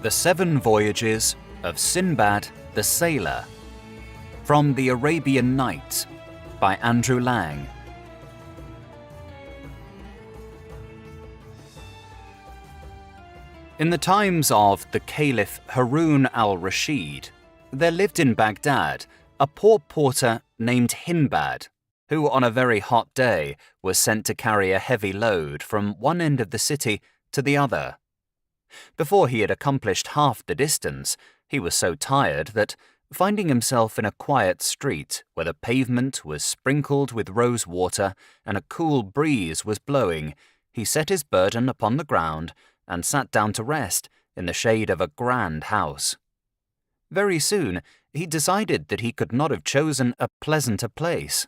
The 7 Voyages of Sinbad the Sailor, from the Arabian Nights by Andrew Lang. In the times of the Caliph Harun al-Rashid, there lived in Baghdad a poor porter named Sinbad, who on a very hot day was sent to carry a heavy load from one end of the city to the other. Before he had accomplished half the distance, he was so tired that, finding himself in a quiet street where the pavement was sprinkled with rose water and a cool breeze was blowing, he set his burden upon the ground and sat down to rest in the shade of a grand house. Very soon he decided that he could not have chosen a pleasanter place.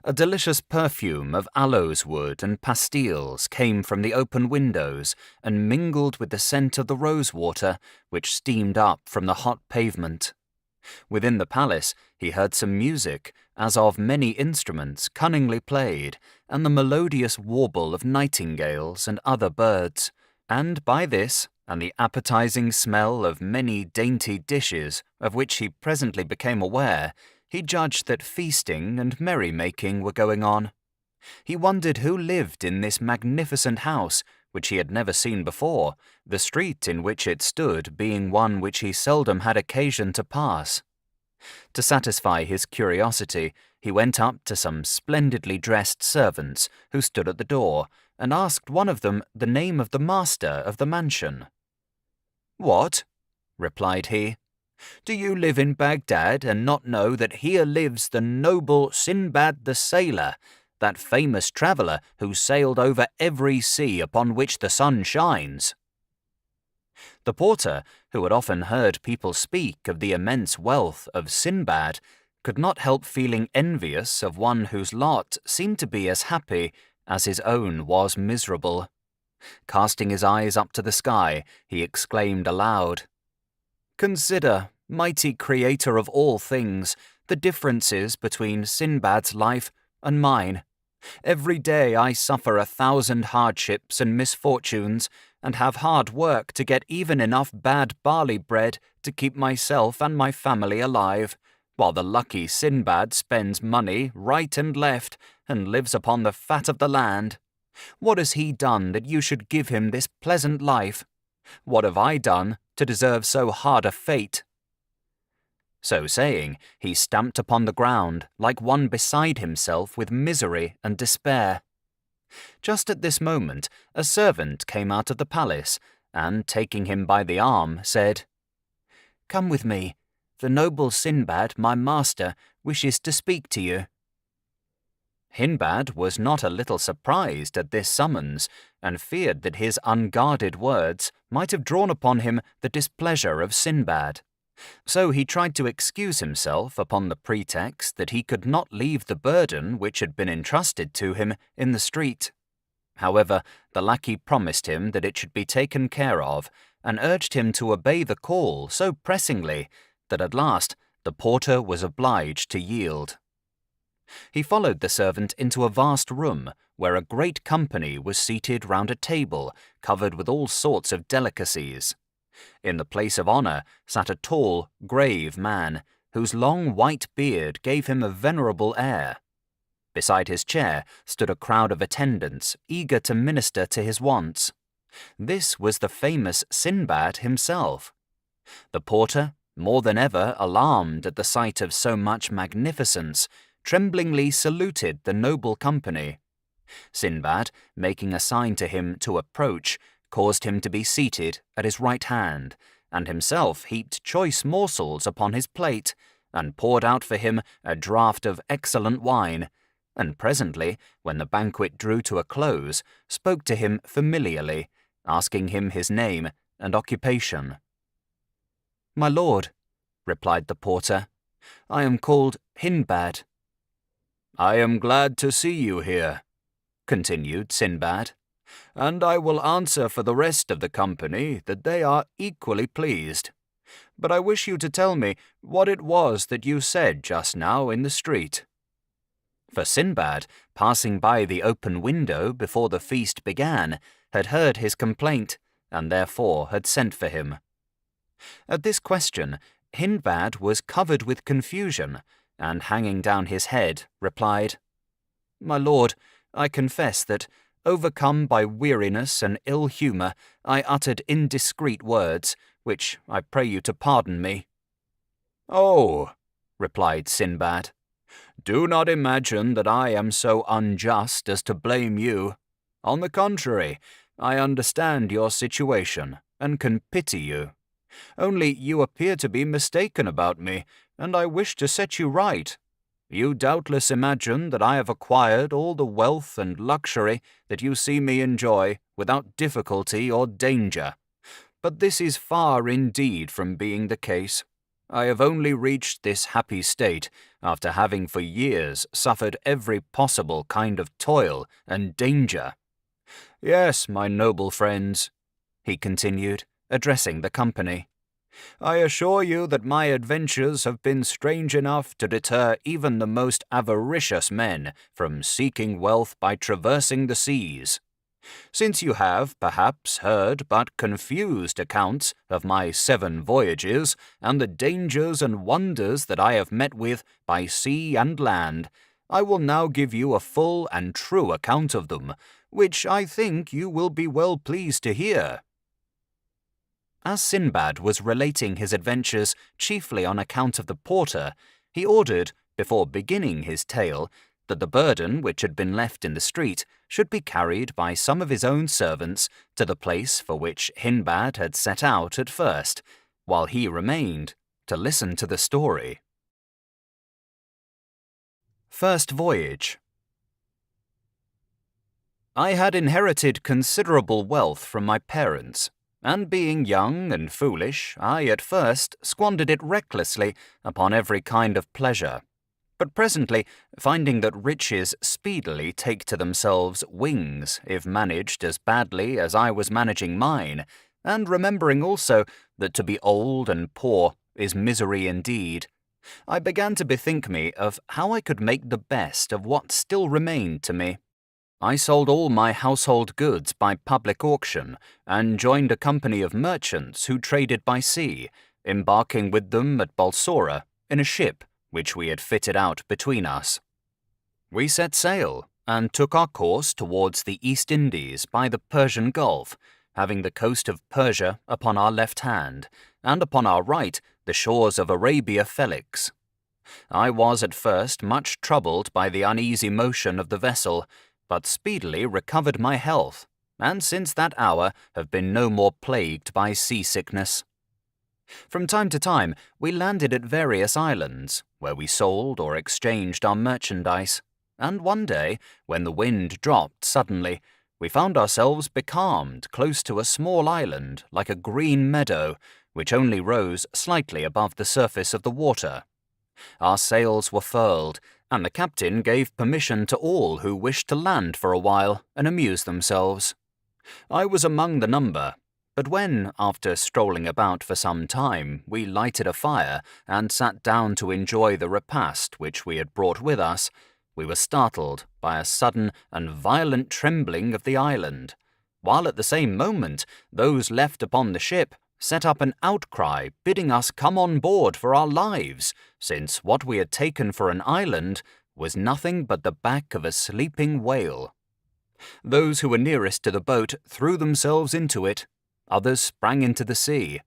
A delicious perfume of aloes wood and pastilles came from the open windows and mingled with the scent of the rose water which steamed up from the hot pavement. Within the palace he heard some music, as of many instruments cunningly played, and the melodious warble of nightingales and other birds, and by this, and the appetizing smell of many dainty dishes of which he presently became aware, he judged that feasting and merry-making were going on. He wondered who lived in this magnificent house, which he had never seen before, the street in which it stood being one which he seldom had occasion to pass. To satisfy his curiosity, he went up to some splendidly dressed servants who stood at the door, and asked one of them the name of the master of the mansion. "What?" replied he. "Do you live in Baghdad and not know that here lives the noble Sinbad the Sailor, that famous traveller who sailed over every sea upon which the sun shines?" The porter, who had often heard people speak of the immense wealth of Sinbad, could not help feeling envious of one whose lot seemed to be as happy as his own was miserable. Casting his eyes up to the sky, he exclaimed aloud, "Consider, mighty creator of all things, the differences between Sinbad's life and mine. Every day I suffer 1,000 hardships and misfortunes, and have hard work to get even enough bad barley bread to keep myself and my family alive, while the lucky Sinbad spends money right and left and lives upon the fat of the land. What has he done that you should give him this pleasant life? What have I done to deserve so hard a fate?" So saying, he stamped upon the ground like one beside himself with misery and despair. Just at this moment a servant came out of the palace, and, taking him by the arm, said, "Come with me. The noble Sinbad, my master, wishes to speak to you." Sinbad was not a little surprised at this summons, and feared that his unguarded words might have drawn upon him the displeasure of Sinbad. So he tried to excuse himself upon the pretext that he could not leave the burden which had been entrusted to him in the street. However, the lackey promised him that it should be taken care of, and urged him to obey the call so pressingly that at last the porter was obliged to yield. He followed the servant into a vast room where a great company was seated round a table covered with all sorts of delicacies. In the place of honour sat a tall, grave man, whose long white beard gave him a venerable air. Beside his chair stood a crowd of attendants eager to minister to his wants. This was the famous Sinbad himself. The porter, more than ever alarmed at the sight of so much magnificence, tremblingly saluted the noble company. Sinbad, making a sign to him to approach, caused him to be seated at his right hand, and himself heaped choice morsels upon his plate, and poured out for him a draught of excellent wine, and presently, when the banquet drew to a close, spoke to him familiarly, asking him his name and occupation. "My lord," replied the porter, "I am called Sinbad." "I am glad to see you here," continued Sinbad, "and I will answer for the rest of the company that they are equally pleased. But I wish you to tell me what it was that you said just now in the street." For Sinbad, passing by the open window before the feast began, had heard his complaint, and therefore had sent for him. At this question, Hindbad was covered with confusion, and hanging down his head, replied, "My lord, I confess that, overcome by weariness and ill humour, I uttered indiscreet words, which I pray you to pardon me." "Oh," replied Sinbad, "do not imagine that I am so unjust as to blame you. On the contrary, I understand your situation and can pity you. Only you appear to be mistaken about me, and I wish to set you right. You doubtless imagine that I have acquired all the wealth and luxury that you see me enjoy without difficulty or danger. But this is far indeed from being the case. I have only reached this happy state after having for years suffered every possible kind of toil and danger. Yes, my noble friends," he continued, addressing the company, "I assure you that my adventures have been strange enough to deter even the most avaricious men from seeking wealth by traversing the seas. Since you have, perhaps, heard but confused accounts of my 7 voyages and the dangers and wonders that I have met with by sea and land, I will now give you a full and true account of them, which I think you will be well pleased to hear." As Sinbad was relating his adventures chiefly on account of the porter, he ordered, before beginning his tale, that the burden which had been left in the street should be carried by some of his own servants to the place for which Hindbad had set out at first, while he remained to listen to the story. First Voyage. I had inherited considerable wealth from my parents, and being young and foolish, I at first squandered it recklessly upon every kind of pleasure. But presently, finding that riches speedily take to themselves wings if managed as badly as I was managing mine, and remembering also that to be old and poor is misery indeed, I began to bethink me of how I could make the best of what still remained to me. I sold all my household goods by public auction, and joined a company of merchants who traded by sea, embarking with them at Balsora in a ship which we had fitted out between us. We set sail, and took our course towards the East Indies by the Persian Gulf, having the coast of Persia upon our left hand, and upon our right the shores of Arabia Felix. I was at first much troubled by the uneasy motion of the vessel, but speedily recovered my health, and since that hour have been no more plagued by seasickness. From time to time we landed at various islands, where we sold or exchanged our merchandise, and one day, when the wind dropped suddenly, we found ourselves becalmed close to a small island like a green meadow, which only rose slightly above the surface of the water. Our sails were furled, and the captain gave permission to all who wished to land for a while and amuse themselves. I was among the number, but when, after strolling about for some time, we lighted a fire and sat down to enjoy the repast which we had brought with us, we were startled by a sudden and violent trembling of the island, while at the same moment those left upon the ship set up an outcry bidding us come on board for our lives, since what we had taken for an island was nothing but the back of a sleeping whale. Those who were nearest to the boat threw themselves into it, others sprang into the sea,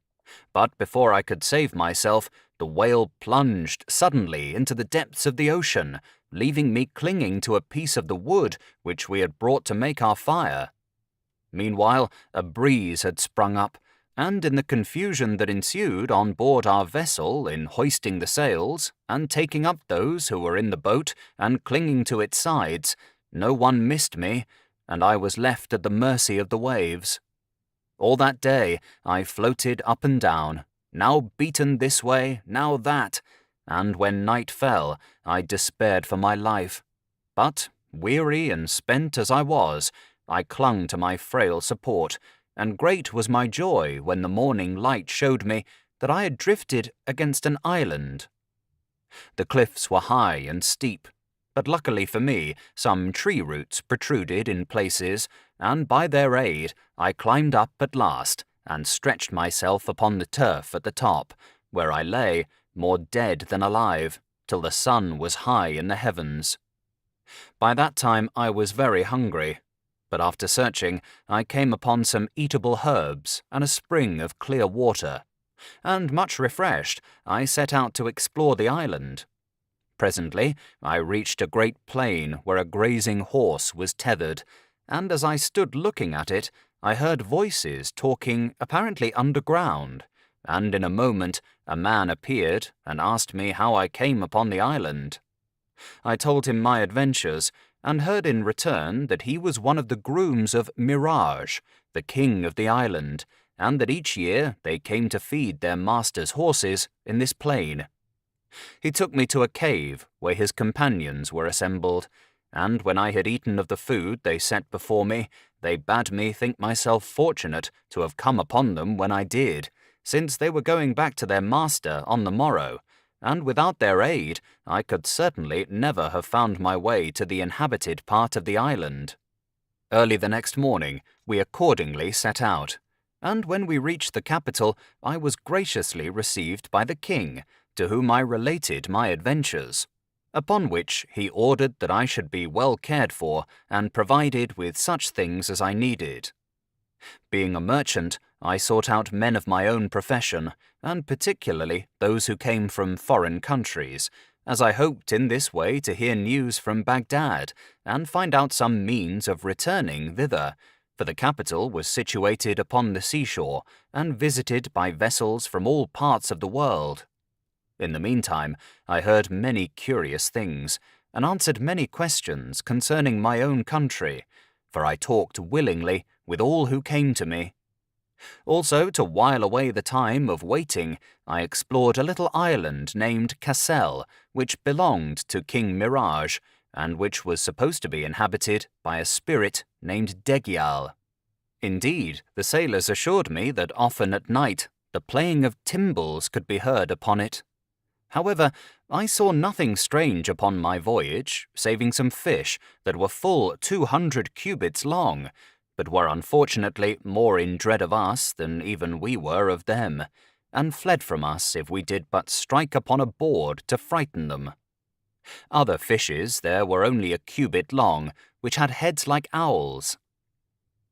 but before I could save myself, the whale plunged suddenly into the depths of the ocean, leaving me clinging to a piece of the wood which we had brought to make our fire. Meanwhile, a breeze had sprung up, and in the confusion that ensued on board our vessel in hoisting the sails and taking up those who were in the boat and clinging to its sides, no one missed me, and I was left at the mercy of the waves. All that day I floated up and down, now beaten this way, now that, and when night fell, I despaired for my life. But, weary and spent as I was, I clung to my frail support, and great was my joy when the morning light showed me that I had drifted against an island. The cliffs were high and steep, but luckily for me some tree roots protruded in places, and by their aid I climbed up at last and stretched myself upon the turf at the top, where I lay, more dead than alive, till the sun was high in the heavens. By that time I was very hungry, but after searching I came upon some eatable herbs and a spring of clear water, and much refreshed I set out to explore the island. Presently I reached a great plain where a grazing horse was tethered, and as I stood looking at it, I heard voices talking apparently underground, and in a moment a man appeared and asked me how I came upon the island. I told him my adventures, and heard in return that he was one of the grooms of Mirage, the king of the island, and that each year they came to feed their master's horses in this plain. He took me to a cave where his companions were assembled, and when I had eaten of the food they set before me, they bade me think myself fortunate to have come upon them when I did, since they were going back to their master on the morrow, and without their aid I could certainly never have found my way to the inhabited part of the island. Early the next morning we accordingly set out, and when we reached the capital I was graciously received by the king, to whom I related my adventures, upon which he ordered that I should be well cared for and provided with such things as I needed. Being a merchant, I sought out men of my own profession, and particularly those who came from foreign countries, as I hoped in this way to hear news from Baghdad and find out some means of returning thither, for the capital was situated upon the seashore and visited by vessels from all parts of the world. In the meantime, I heard many curious things, and answered many questions concerning my own country, for I talked willingly with all who came to me. Also, to while away the time of waiting, I explored a little island named Cassel, which belonged to King Mirage, and which was supposed to be inhabited by a spirit named Degial. Indeed, the sailors assured me that often at night the playing of timbrels could be heard upon it. However, I saw nothing strange upon my voyage, saving some fish that were full 200 cubits long, but were unfortunately more in dread of us than even we were of them, and fled from us if we did but strike upon a board to frighten them. Other fishes there were only a cubit long, which had heads like owls.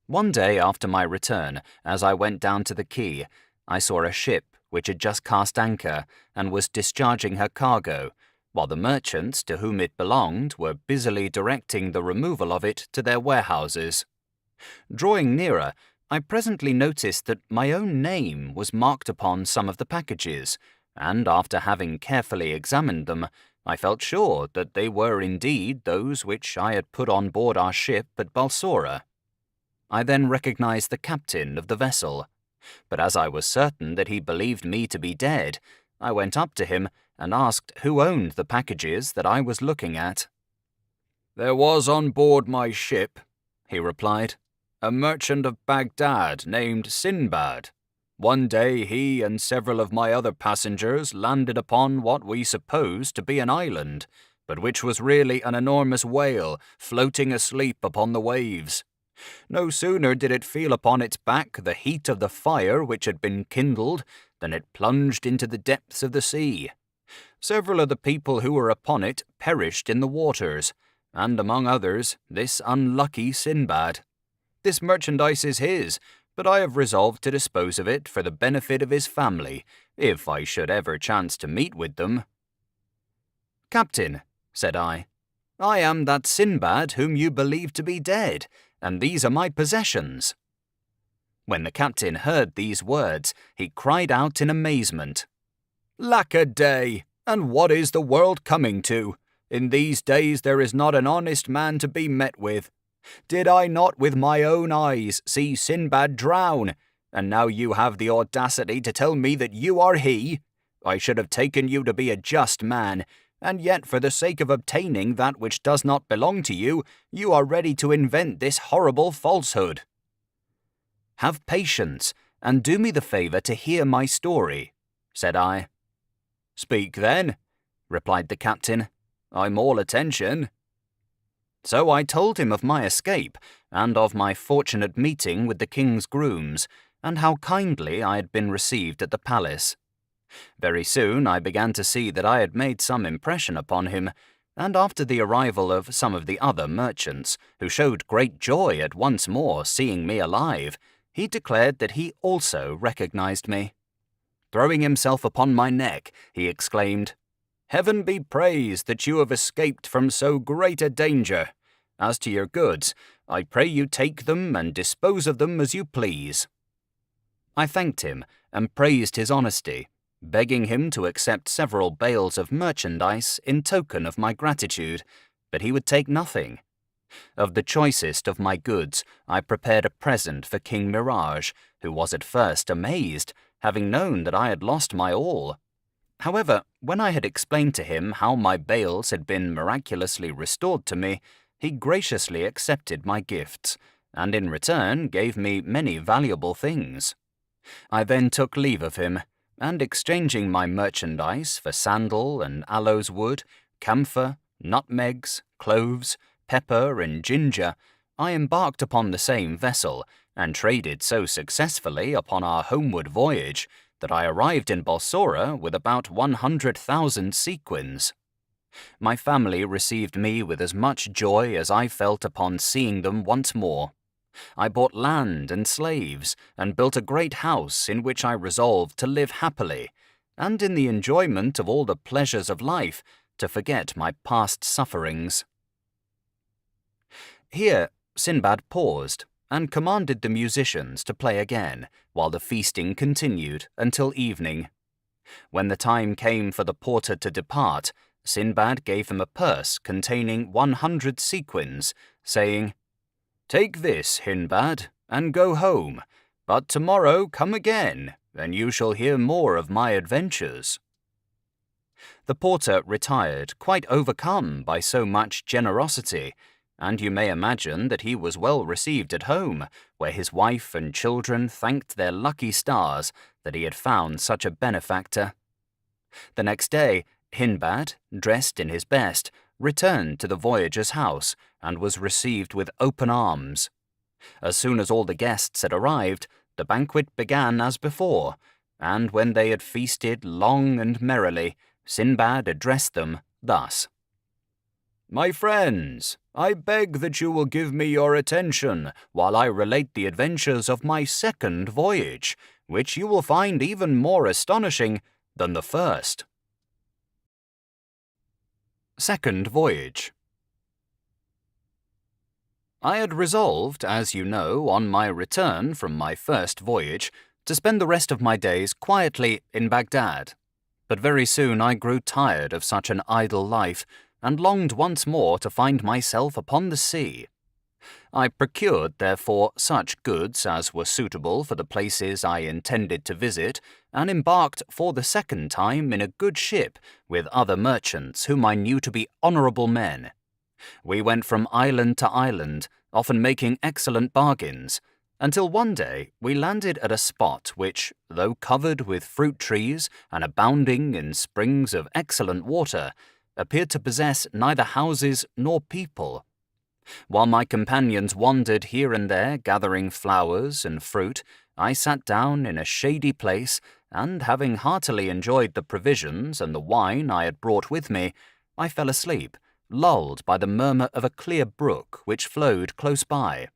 One day after my return, as I went down to the quay, I saw a ship which had just cast anchor and was discharging her cargo, while the merchants to whom it belonged were busily directing the removal of it to their warehouses. Drawing nearer, I presently noticed that my own name was marked upon some of the packages, and after having carefully examined them, I felt sure that they were indeed those which I had put on board our ship at Balsora. I then recognized the captain of the vessel, but as I was certain that he believed me to be dead, I went up to him and asked who owned the packages that I was looking at. "There was on board my ship," he replied, "a merchant of Baghdad named Sinbad. One day he and several of my other passengers landed upon what we supposed to be an island, but which was really an enormous whale floating asleep upon the waves. No sooner did it feel upon its back the heat of the fire which had been kindled than it plunged into the depths of the sea. Several of the people who were upon it perished in the waters, and among others this unlucky Sinbad. This merchandise is his, but I have resolved to dispose of it for the benefit of his family, if I should ever chance to meet with them." "Captain," said I am that Sinbad whom you believe to be dead, and these are my possessions." When the captain heard these words, he cried out in amazement, "Lack-a-day! And what is the world coming to? In these days there is not an honest man to be met with. Did I not with my own eyes see Sinbad drown? And now you have the audacity to tell me that you are he? I should have taken you to be a just man, and yet for the sake of obtaining that which does not belong to you, you are ready to invent this horrible falsehood." "Have patience, and do me the favor to hear my story," said I. "Speak then," replied the captain. "I'm all attention." So I told him of my escape, and of my fortunate meeting with the king's grooms, and how kindly I had been received at the palace. Very soon I began to see that I had made some impression upon him, and after the arrival of some of the other merchants, who showed great joy at once more seeing me alive, he declared that he also recognized me. Throwing himself upon my neck, he exclaimed, "Heaven be praised that you have escaped from so great a danger. As to your goods, I pray you take them and dispose of them as you please." I thanked him and praised his honesty, begging him to accept several bales of merchandise in token of my gratitude, but he would take nothing. Of the choicest of my goods, I prepared a present for King Mirage, who was at first amazed, having known that I had lost my all. However, when I had explained to him how my bales had been miraculously restored to me, he graciously accepted my gifts, and in return gave me many valuable things. I then took leave of him, and exchanging my merchandise for sandal and aloes wood, camphor, nutmegs, cloves, pepper, and ginger, I embarked upon the same vessel, and traded so successfully upon our homeward voyage that I arrived in Balsora with about 100,000 sequins. My family received me with as much joy as I felt upon seeing them once more. I bought land and slaves, and built a great house in which I resolved to live happily, and in the enjoyment of all the pleasures of life, to forget my past sufferings. Here Sinbad paused, and commanded the musicians to play again, while the feasting continued until evening. When the time came for the porter to depart, Sinbad gave him a purse containing 100 sequins, saying, "Take this, Hindbad, and go home, but tomorrow come again, and you shall hear more of my adventures." The porter retired, quite overcome by so much generosity, and you may imagine that he was well received at home, where his wife and children thanked their lucky stars that he had found such a benefactor. The next day, Hindbad, dressed in his best, returned to the Voyages' house, and was received with open arms. As soon as all the guests had arrived, the banquet began as before, and when they had feasted long and merrily, Sinbad addressed them thus: "My friends, I beg that you will give me your attention while I relate the adventures of my second voyage, which you will find even more astonishing than the first." Second Voyage. I had resolved, as you know, on my return from my first voyage, to spend the rest of my days quietly in Baghdad. But very soon I grew tired of such an idle life, and longed once more to find myself upon the sea. I procured, therefore, such goods as were suitable for the places I intended to visit, and embarked for the second time in a good ship with other merchants whom I knew to be honourable men. We went from island to island, often making excellent bargains, until one day we landed at a spot which, though covered with fruit trees and abounding in springs of excellent water, appeared to possess neither houses nor people. While my companions wandered here and there gathering flowers and fruit, I sat down in a shady place, and having heartily enjoyed the provisions and the wine I had brought with me, I fell asleep, lulled by the murmur of a clear brook which flowed close by.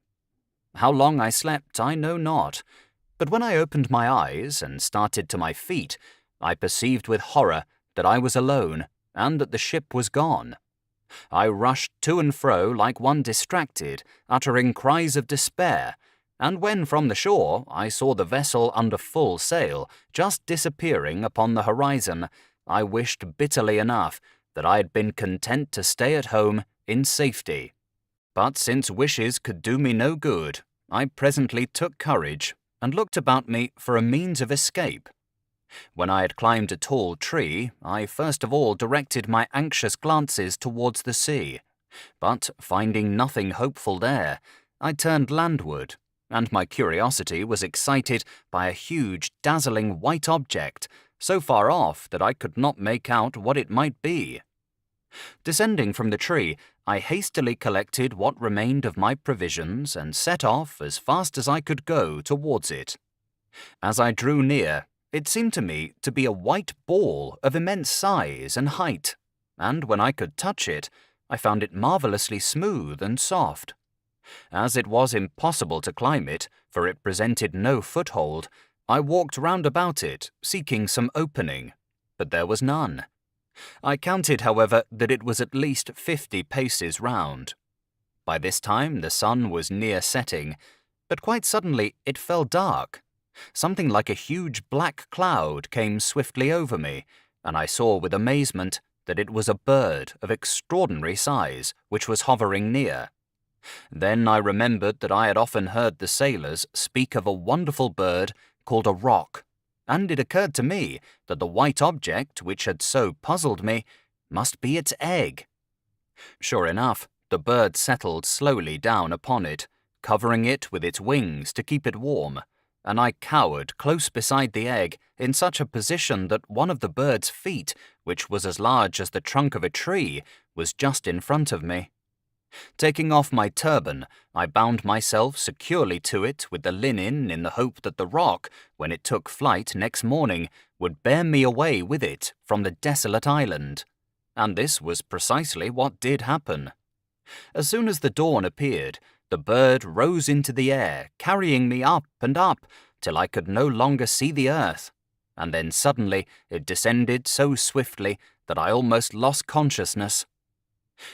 How long I slept I know not, but when I opened my eyes and started to my feet, I perceived with horror that I was alone, and that the ship was gone. I rushed to and fro like one distracted, uttering cries of despair, and when from the shore I saw the vessel under full sail, just disappearing upon the horizon, I wished bitterly enough that I had been content to stay at home in safety. But since wishes could do me no good, I presently took courage and looked about me for a means of escape. When I had climbed a tall tree, I first of all directed my anxious glances towards the sea, but finding nothing hopeful there, I turned landward, and my curiosity was excited by a huge, dazzling white object, so far off that I could not make out what it might be. Descending from the tree, I hastily collected what remained of my provisions and set off as fast as I could go towards it. As I drew near, it seemed to me to be a white ball of immense size and height, and when I could touch it, I found it marvelously smooth and soft. As it was impossible to climb it, for it presented no foothold, I walked round about it, seeking some opening, but there was none. I counted, however, that it was at least 50 paces round. By this time the sun was near setting, but quite suddenly it fell dark. Something like a huge black cloud came swiftly over me, and I saw with amazement that it was a bird of extraordinary size which was hovering near. Then I remembered that I had often heard the sailors speak of a wonderful bird called a roc, and it occurred to me that the white object which had so puzzled me must be its egg. Sure enough, the bird settled slowly down upon it, covering it with its wings to keep it warm, and I cowered close beside the egg in such a position that one of the bird's feet, which was as large as the trunk of a tree, was just in front of me. Taking off my turban, I bound myself securely to it with the linen in the hope that the roc, when it took flight next morning, would bear me away with it from the desolate island. And this was precisely what did happen. As soon as the dawn appeared, the bird rose into the air, carrying me up and up, till I could no longer see the earth, and then suddenly it descended so swiftly that I almost lost consciousness.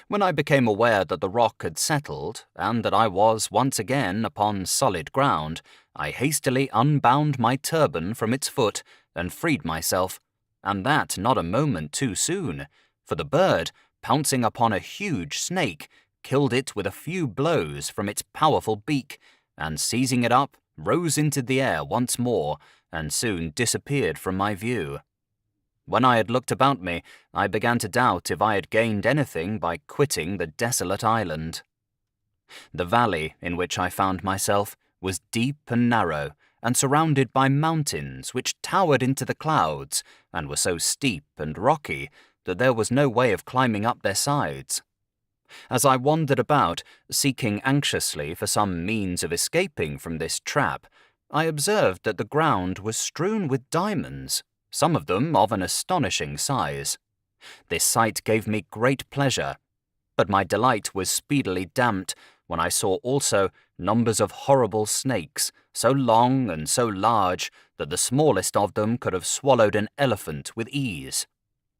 When I became aware that the roc had settled, and that I was once again upon solid ground, I hastily unbound my turban from its foot and freed myself, and that not a moment too soon, for the bird, pouncing upon a huge snake, killed it with a few blows from its powerful beak, and seizing it up, rose into the air once more, and soon disappeared from my view. When I had looked about me, I began to doubt if I had gained anything by quitting the desolate island. The valley in which I found myself was deep and narrow, and surrounded by mountains which towered into the clouds, and were so steep and rocky that there was no way of climbing up their sides. As I wandered about, seeking anxiously for some means of escaping from this trap, I observed that the ground was strewn with diamonds, some of them of an astonishing size. This sight gave me great pleasure, but my delight was speedily damped when I saw also numbers of horrible snakes, so long and so large that the smallest of them could have swallowed an elephant with ease.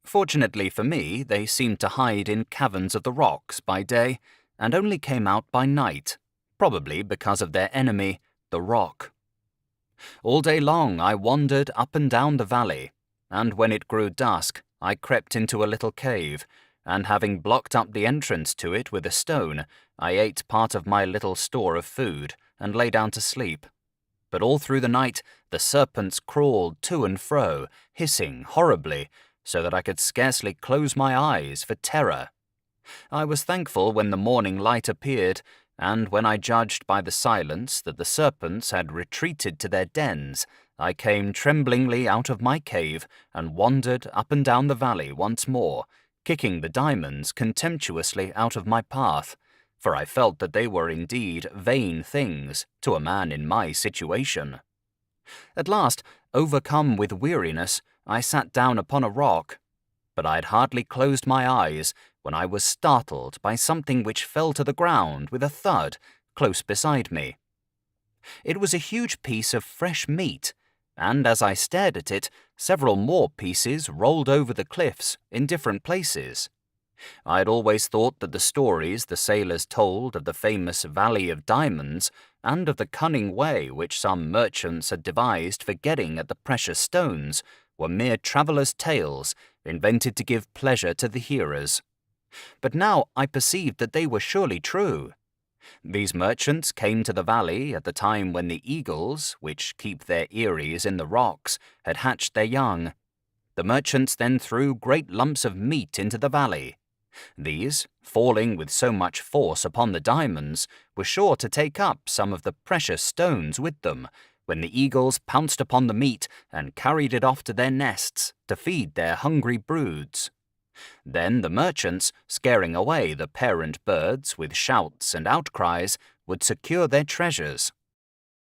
Fortunately for me, they seemed to hide in caverns of the rocks by day, and only came out by night, probably because of their enemy, the roc. All day long I wandered up and down the valley, and when it grew dusk, I crept into a little cave, and having blocked up the entrance to it with a stone, I ate part of my little store of food, and lay down to sleep. But all through the night the serpents crawled to and fro, hissing horribly, so that I could scarcely close my eyes for terror. I was thankful when the morning light appeared, and when I judged by the silence that the serpents had retreated to their dens, I came tremblingly out of my cave and wandered up and down the valley once more, kicking the diamonds contemptuously out of my path, for I felt that they were indeed vain things to a man in my situation. At last, overcome with weariness, I sat down upon a rock, but I had hardly closed my eyes when I was startled by something which fell to the ground with a thud close beside me. It was a huge piece of fresh meat, and as I stared at it, several more pieces rolled over the cliffs in different places. I had always thought that the stories the sailors told of the famous Valley of Diamonds, and of the cunning way which some merchants had devised for getting at the precious stones, were mere travellers' tales invented to give pleasure to the hearers. But now I perceived that they were surely true. These merchants came to the valley at the time when the eagles, which keep their eyries in the rocks, had hatched their young. The merchants then threw great lumps of meat into the valley. These, falling with so much force upon the diamonds, were sure to take up some of the precious stones with them, when the eagles pounced upon the meat and carried it off to their nests to feed their hungry broods. Then the merchants, scaring away the parent birds with shouts and outcries, would secure their treasures.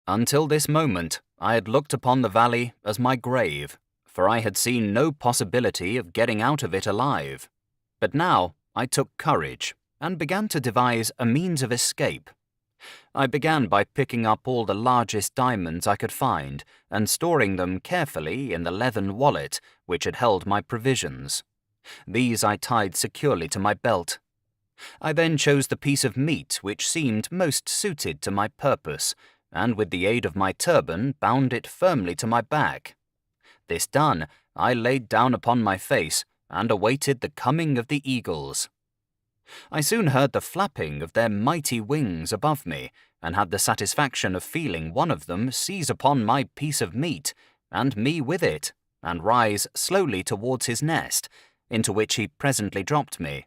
Until this moment, I had looked upon the valley as my grave, for I had seen no possibility of getting out of it alive. But now I took courage and began to devise a means of escape. I began by picking up all the largest diamonds I could find and storing them carefully in the leathern wallet which had held my provisions. These I tied securely to my belt. I then chose the piece of meat which seemed most suited to my purpose, and with the aid of my turban bound it firmly to my back. This done, I laid down upon my face and awaited the coming of the eagles. I soon heard the flapping of their mighty wings above me, and had the satisfaction of feeling one of them seize upon my piece of meat, and me with it, and rise slowly towards his nest, into which he presently dropped me.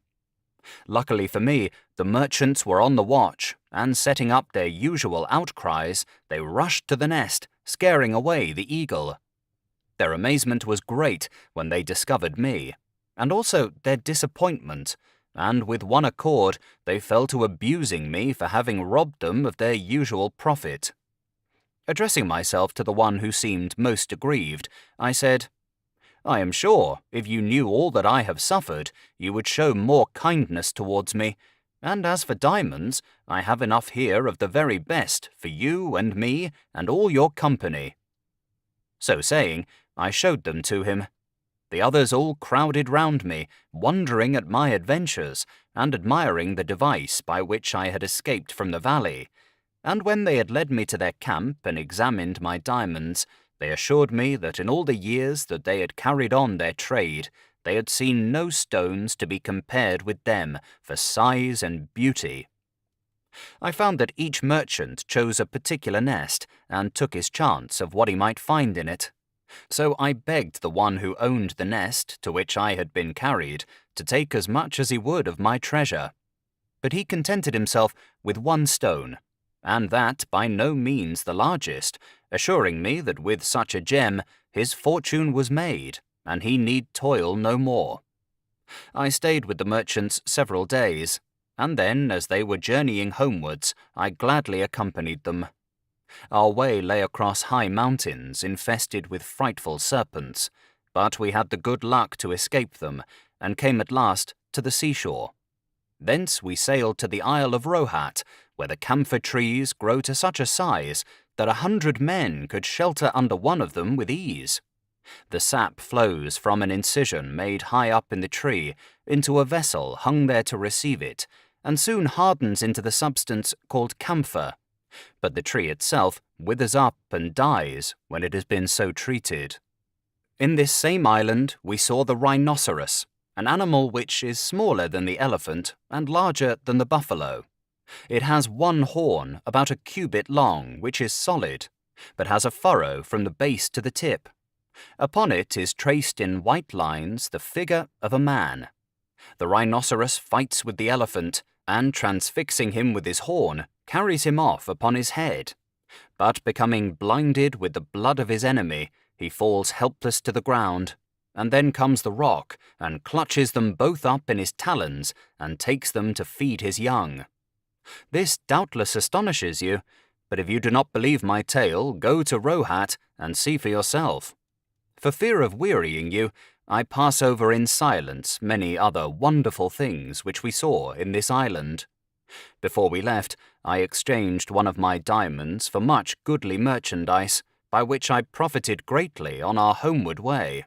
Luckily for me, the merchants were on the watch, and setting up their usual outcries, they rushed to the nest, scaring away the eagle. Their amazement was great when they discovered me, and also their disappointment, and with one accord they fell to abusing me for having robbed them of their usual profit. Addressing myself to the one who seemed most aggrieved, I said, "I am sure, if you knew all that I have suffered, you would show more kindness towards me, and as for diamonds, I have enough here of the very best for you and me and all your company." So saying, I showed them to him. The others all crowded round me, wondering at my adventures, and admiring the device by which I had escaped from the valley, and when they had led me to their camp and examined my diamonds, they assured me that in all the years that they had carried on their trade, they had seen no stones to be compared with them for size and beauty. I found that each merchant chose a particular nest and took his chance of what he might find in it. So I begged the one who owned the nest to which I had been carried to take as much as he would of my treasure. But he contented himself with one stone, and that by no means the largest, assuring me that with such a gem his fortune was made, and he need toil no more. I stayed with the merchants several days, and then, as they were journeying homewards, I gladly accompanied them. Our way lay across high mountains infested with frightful serpents, but we had the good luck to escape them, and came at last to the seashore. Thence we sailed to the Isle of Rohat, where the camphor trees grow to such a size that 100 men could shelter under one of them with ease. The sap flows from an incision made high up in the tree into a vessel hung there to receive it, and soon hardens into the substance called camphor. But the tree itself withers up and dies when it has been so treated. In this same island we saw the rhinoceros, an animal which is smaller than the elephant and larger than the buffalo. It has one horn about a cubit long, which is solid, but has a furrow from the base to the tip. Upon it is traced in white lines the figure of a man. The rhinoceros fights with the elephant, and transfixing him with his horn, carries him off upon his head. But becoming blinded with the blood of his enemy, he falls helpless to the ground, and then comes the roc, and clutches them both up in his talons, and takes them to feed his young. This doubtless astonishes you, but if you do not believe my tale, go to Rohat and see for yourself. For fear of wearying you, I pass over in silence many other wonderful things which we saw in this island. Before we left, I exchanged one of my diamonds for much goodly merchandise, by which I profited greatly on our homeward way.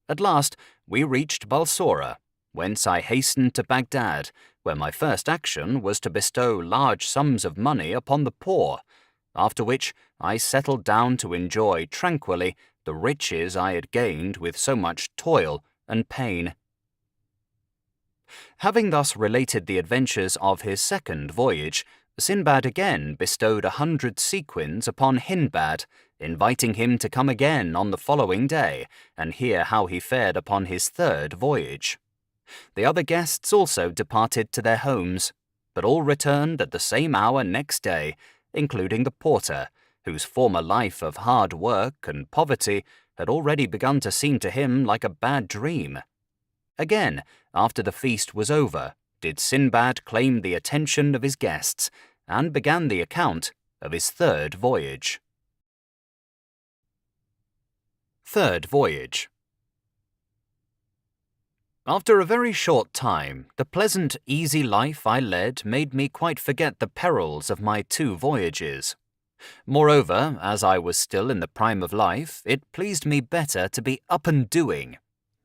At last we reached Balsora, whence I hastened to Baghdad, where my first action was to bestow large sums of money upon the poor, after which I settled down to enjoy tranquilly the riches I had gained with so much toil and pain. Having thus related the adventures of his second voyage, Sinbad again bestowed 100 sequins upon Hindbad, inviting him to come again on the following day and hear how he fared upon his third voyage. The other guests also departed to their homes, but all returned at the same hour next day, including the porter, whose former life of hard work and poverty had already begun to seem to him like a bad dream. Again, after the feast was over, did Sinbad claim the attention of his guests, and began the account of his third voyage. Third voyage. After a very short time, the pleasant, easy life I led made me quite forget the perils of my 2 voyages. Moreover, as I was still in the prime of life, it pleased me better to be up and doing.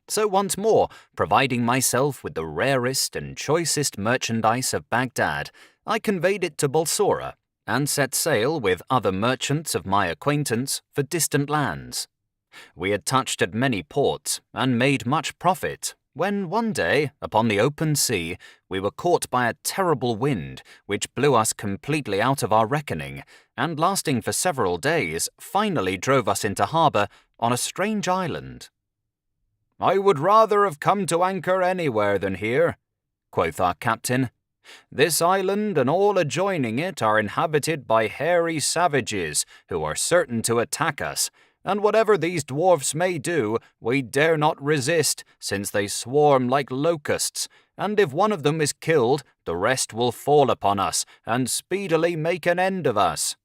So once more, providing myself with the rarest and choicest merchandise of Baghdad, I conveyed it to Balsora, and set sail with other merchants of my acquaintance for distant lands. We had touched at many ports, and made much profit, when one day, upon the open sea, we were caught by a terrible wind, which blew us completely out of our reckoning, and lasting for several days, finally drove us into harbour on a strange island. "I would rather have come to anchor anywhere than here," quoth our captain. "This island and all adjoining it are inhabited by hairy savages who are certain to attack us, and whatever these dwarfs may do, we dare not resist, since they swarm like locusts, and if one of them is killed, the rest will fall upon us, and speedily make an end of us."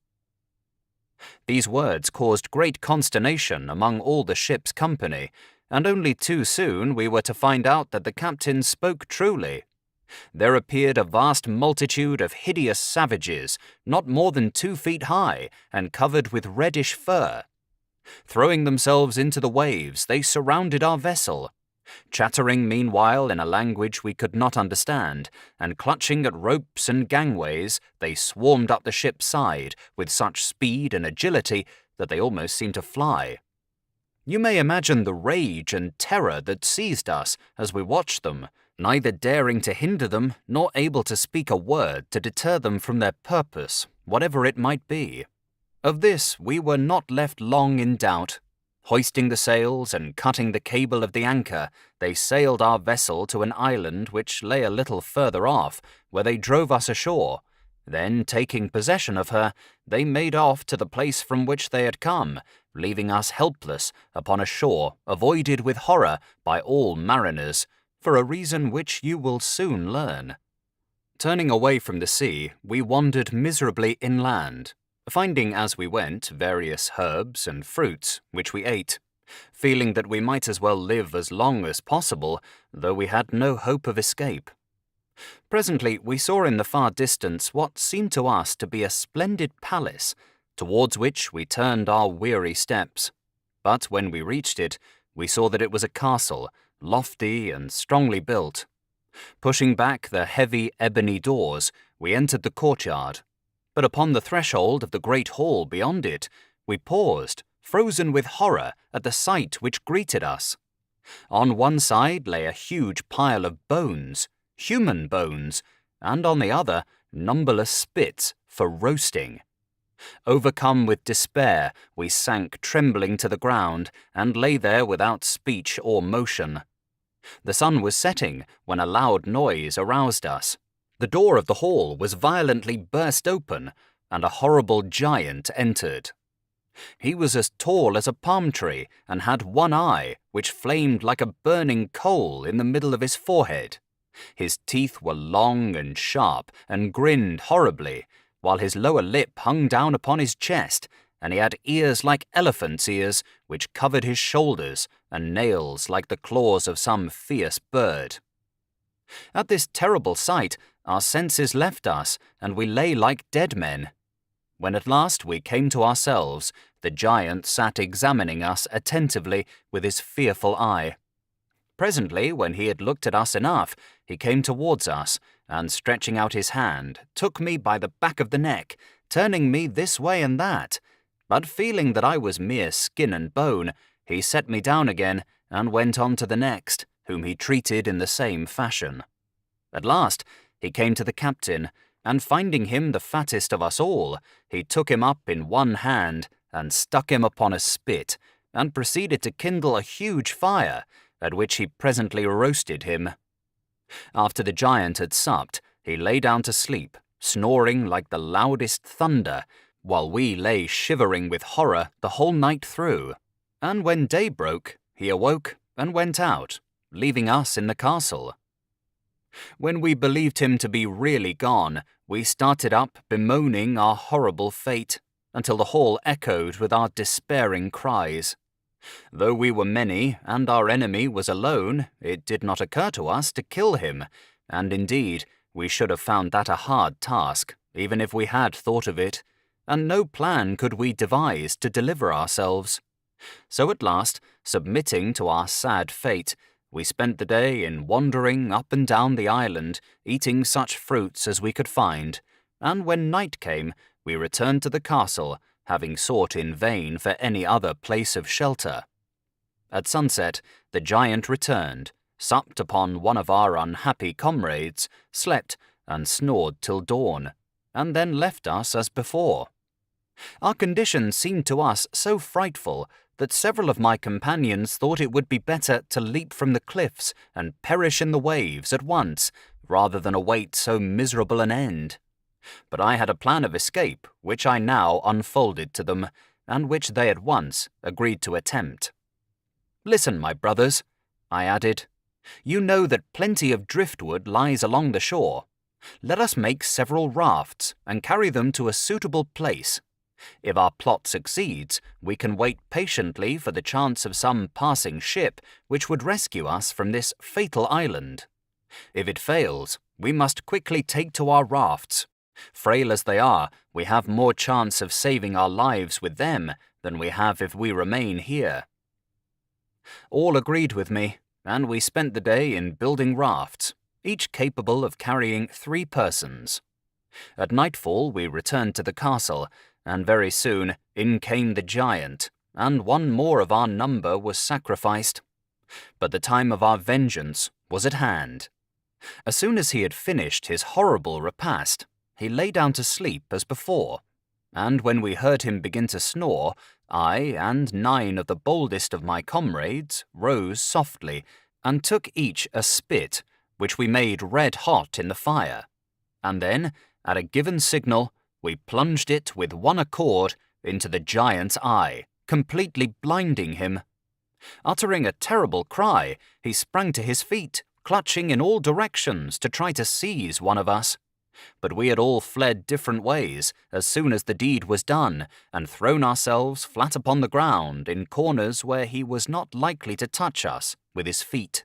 These words caused great consternation among all the ship's company, and only too soon we were to find out that the captain spoke truly. There appeared a vast multitude of hideous savages, not more than 2 feet high, and covered with reddish fur. Throwing themselves into the waves, they surrounded our vessel. Chattering meanwhile in a language we could not understand, and clutching at ropes and gangways, they swarmed up the ship's side with such speed and agility that they almost seemed to fly. You may imagine the rage and terror that seized us as we watched them, neither daring to hinder them nor able to speak a word to deter them from their purpose, whatever it might be. Of this we were not left long in doubt. Hoisting the sails and cutting the cable of the anchor, they sailed our vessel to an island which lay a little further off, where they drove us ashore. Then, taking possession of her, they made off to the place from which they had come, leaving us helpless upon a shore avoided with horror by all mariners, for a reason which you will soon learn. Turning away from the sea, we wandered miserably inland, finding as we went various herbs and fruits, which we ate, feeling that we might as well live as long as possible, though we had no hope of escape. Presently we saw in the far distance what seemed to us to be a splendid palace, towards which we turned our weary steps. But when we reached it, we saw that it was a castle, lofty and strongly built. Pushing back the heavy ebony doors, we entered the courtyard. But upon the threshold of the great hall beyond it, we paused, frozen with horror at the sight which greeted us. On one side lay a huge pile of bones, human bones, and on the other, numberless spits for roasting. Overcome with despair, we sank trembling to the ground and lay there without speech or motion. The sun was setting when a loud noise aroused us. The door of the hall was violently burst open, and a horrible giant entered. He was as tall as a palm tree and had one eye, which flamed like a burning coal in the middle of his forehead. His teeth were long and sharp and grinned horribly, while his lower lip hung down upon his chest, and he had ears like elephant's ears, which covered his shoulders, and nails like the claws of some fierce bird. At this terrible sight, our senses left us, and we lay like dead men. When at last we came to ourselves, the giant sat examining us attentively with his fearful eye. Presently, when he had looked at us enough, he came towards us, and stretching out his hand, took me by the back of the neck, turning me this way and that. But feeling that I was mere skin and bone, he set me down again, and went on to the next, whom he treated in the same fashion. At last, he came to the captain, and finding him the fattest of us all, he took him up in one hand, and stuck him upon a spit, and proceeded to kindle a huge fire, at which he presently roasted him. After the giant had supped, he lay down to sleep, snoring like the loudest thunder, while we lay shivering with horror the whole night through. And when day broke, he awoke and went out, leaving us in the castle. When we believed him to be really gone, we started up bemoaning our horrible fate, until the hall echoed with our despairing cries. Though we were many and our enemy was alone, it did not occur to us to kill him, and indeed we should have found that a hard task, even if we had thought of it, and no plan could we devise to deliver ourselves. So at last, submitting to our sad fate, we spent the day in wandering up and down the island, eating such fruits as we could find, and when night came, we returned to the castle, having sought in vain for any other place of shelter. At sunset, the giant returned, supped upon one of our unhappy comrades, slept, and snored till dawn, and then left us as before. Our condition seemed to us so frightful that several of my companions thought it would be better to leap from the cliffs and perish in the waves at once, rather than await so miserable an end. But I had a plan of escape, which I now unfolded to them, and which they at once agreed to attempt. "Listen, my brothers," I added. "You know that plenty of driftwood lies along the shore. Let us make several rafts and carry them to a suitable place. If our plot succeeds, we can wait patiently for the chance of some passing ship which would rescue us from this fatal island. If it fails, we must quickly take to our rafts. Frail as they are, we have more chance of saving our lives with them than we have if we remain here." All agreed with me, and we spent the day in building rafts, each capable of carrying 3 persons. At nightfall we returned to the castle, and very soon in came the giant, and one more of our number was sacrificed. But the time of our vengeance was at hand. As soon as he had finished his horrible repast, he lay down to sleep as before, and when we heard him begin to snore, I and 9 of the boldest of my comrades rose softly, and took each a spit, which we made red hot in the fire, and then, at a given signal, we plunged it with one accord into the giant's eye, completely blinding him. Uttering a terrible cry, he sprang to his feet, clutching in all directions to try to seize one of us. But we had all fled different ways as soon as the deed was done, and thrown ourselves flat upon the ground in corners where he was not likely to touch us with his feet.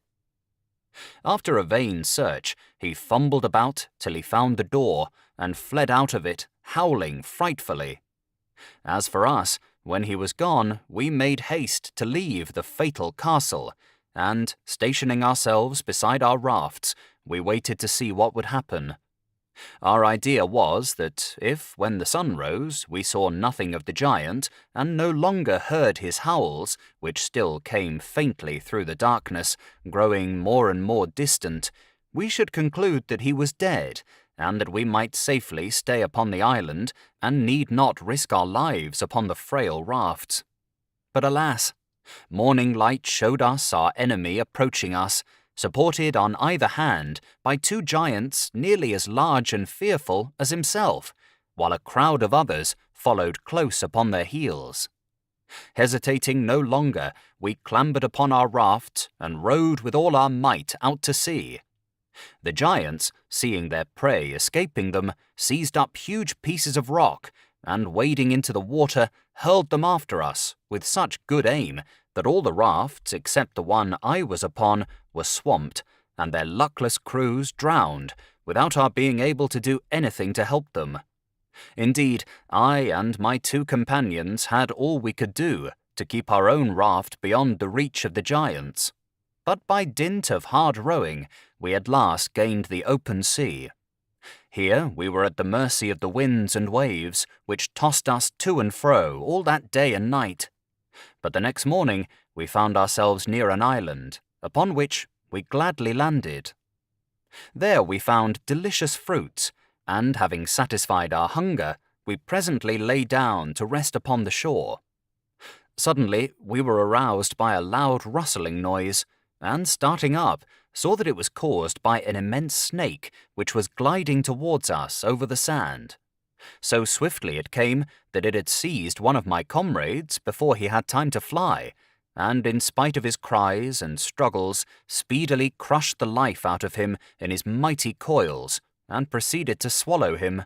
After a vain search, he fumbled about till he found the door, and fled out of it, howling frightfully. As for us, when he was gone, we made haste to leave the fatal castle, and, stationing ourselves beside our rafts, we waited to see what would happen. Our idea was that if, when the sun rose, we saw nothing of the giant, and no longer heard his howls, which still came faintly through the darkness, growing more and more distant, we should conclude that he was dead, and that we might safely stay upon the island, and need not risk our lives upon the frail rafts. But alas! Morning light showed us our enemy approaching us, supported on either hand by 2 giants nearly as large and fearful as himself, while a crowd of others followed close upon their heels. Hesitating no longer, we clambered upon our raft and rowed with all our might out to sea. The giants, seeing their prey escaping them, seized up huge pieces of rock, and wading into the water, hurled them after us with such good aim that all the rafts except the one I was upon were swamped, and their luckless crews drowned, without our being able to do anything to help them. Indeed, I and my 2 companions had all we could do to keep our own raft beyond the reach of the giants. But by dint of hard rowing, we at last gained the open sea. Here we were at the mercy of the winds and waves, which tossed us to and fro all that day and night. But the next morning we found ourselves near an island, upon which we gladly landed. There we found delicious fruits, and having satisfied our hunger, we presently lay down to rest upon the shore. Suddenly we were aroused by a loud rustling noise, and starting up, saw that it was caused by an immense snake which was gliding towards us over the sand. So swiftly it came that it had seized one of my comrades before he had time to fly, and in spite of his cries and struggles, speedily crushed the life out of him in his mighty coils, and proceeded to swallow him.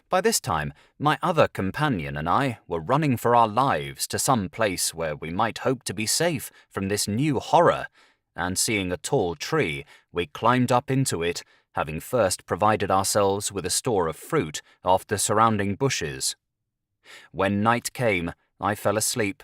By this time, my other companion and I were running for our lives to some place where we might hope to be safe from this new horror, and seeing a tall tree, we climbed up into it, having first provided ourselves with a store of fruit off the surrounding bushes. When night came, I fell asleep,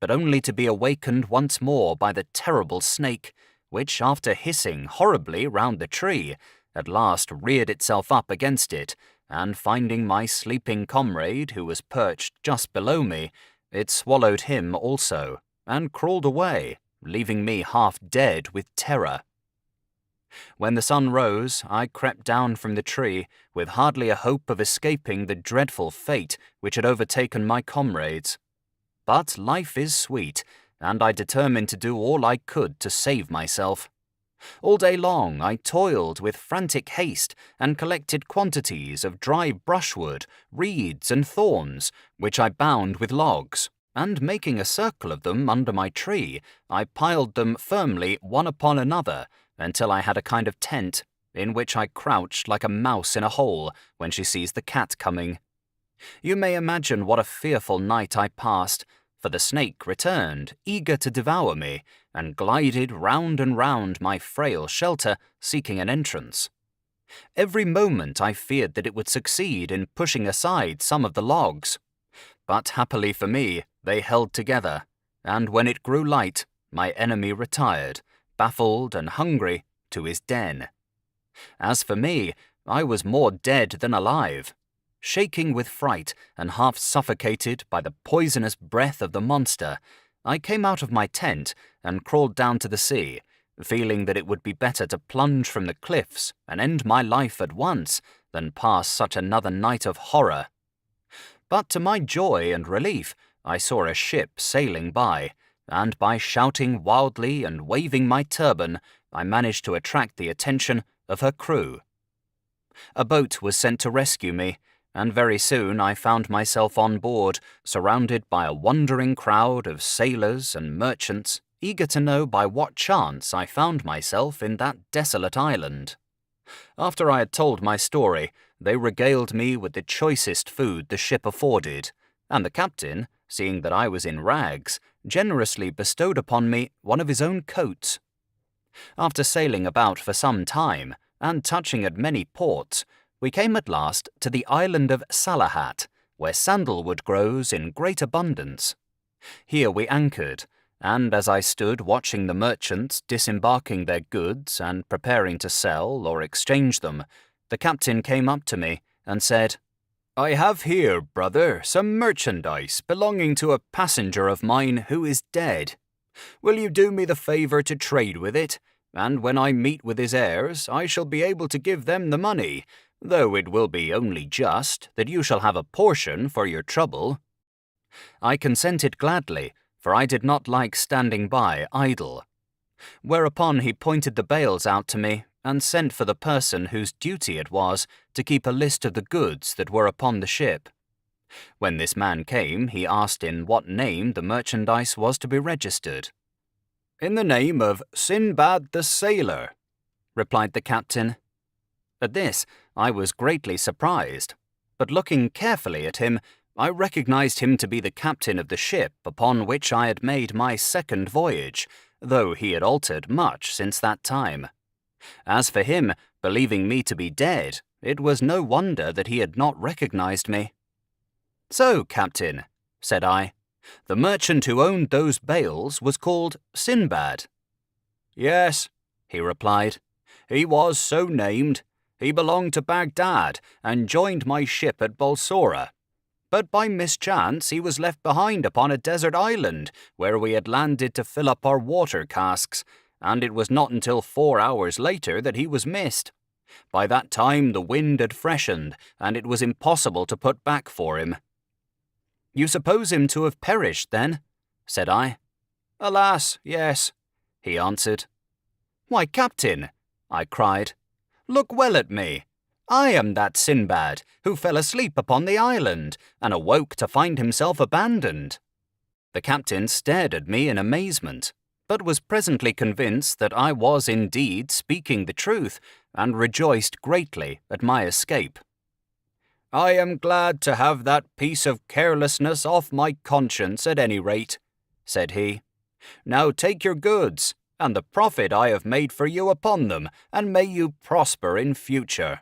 but only to be awakened once more by the terrible snake, which, after hissing horribly round the tree, at last reared itself up against it, and finding my sleeping comrade, who was perched just below me, it swallowed him also, and crawled away, leaving me half dead with terror. When the sun rose, I crept down from the tree, with hardly a hope of escaping the dreadful fate which had overtaken my comrades. But life is sweet, and I determined to do all I could to save myself. All day long I toiled with frantic haste and collected quantities of dry brushwood, reeds and thorns, which I bound with logs, and making a circle of them under my tree, I piled them firmly one upon another until I had a kind of tent, in which I crouched like a mouse in a hole when she sees the cat coming. You may imagine what a fearful night I passed, for the snake returned, eager to devour me, and glided round and round my frail shelter, seeking an entrance. Every moment I feared that it would succeed in pushing aside some of the logs. But happily for me, they held together, and when it grew light, my enemy retired, baffled and hungry, to his den. As for me, I was more dead than alive. Shaking with fright and half suffocated by the poisonous breath of the monster, I came out of my tent and crawled down to the sea, feeling that it would be better to plunge from the cliffs and end my life at once than pass such another night of horror. But to my joy and relief, I saw a ship sailing by, and by shouting wildly and waving my turban, I managed to attract the attention of her crew. A boat was sent to rescue me, and very soon I found myself on board, surrounded by a wondering crowd of sailors and merchants, eager to know by what chance I found myself in that desolate island. After I had told my story, they regaled me with the choicest food the ship afforded, and the captain, seeing that I was in rags, generously bestowed upon me one of his own coats. After sailing about for some time, and touching at many ports, we came at last to the island of Salahat, where sandalwood grows in great abundance. Here we anchored, and as I stood watching the merchants disembarking their goods and preparing to sell or exchange them, the captain came up to me and said, "I have here, brother, some merchandise belonging to a passenger of mine who is dead. Will you do me the favour to trade with it, and when I meet with his heirs I shall be able to give them the money, though it will be only just that you shall have a portion for your trouble." I consented gladly, for I did not like standing by idle. Whereupon he pointed the bales out to me, and sent for the person whose duty it was to keep a list of the goods that were upon the ship. When this man came, he asked in what name the merchandise was to be registered. "In the name of Sinbad the sailor," replied the captain. At this, I was greatly surprised, but looking carefully at him, I recognized him to be the captain of the ship upon which I had made my second voyage, though he had altered much since that time. As for him, believing me to be dead, it was no wonder that he had not recognized me. "So, captain," said I, "the merchant who owned those bales was called Sinbad?" "Yes," he replied, "he was so named. He belonged to Baghdad and joined my ship at Balsora. But by mischance he was left behind upon a desert island where we had landed to fill up our water casks, and it was not until 4 hours later that he was missed. By that time the wind had freshened, and it was impossible to put back for him." "You suppose him to have perished, then?" said I. "Alas, yes," he answered. "Why, captain," I cried, "look well at me. I am that Sinbad who fell asleep upon the island and awoke to find himself abandoned." The captain stared at me in amazement, but was presently convinced that I was indeed speaking the truth, and rejoiced greatly at my escape. "I am glad to have that piece of carelessness off my conscience at any rate," said he. "Now take your goods, and the profit I have made for you upon them, and may you prosper in future."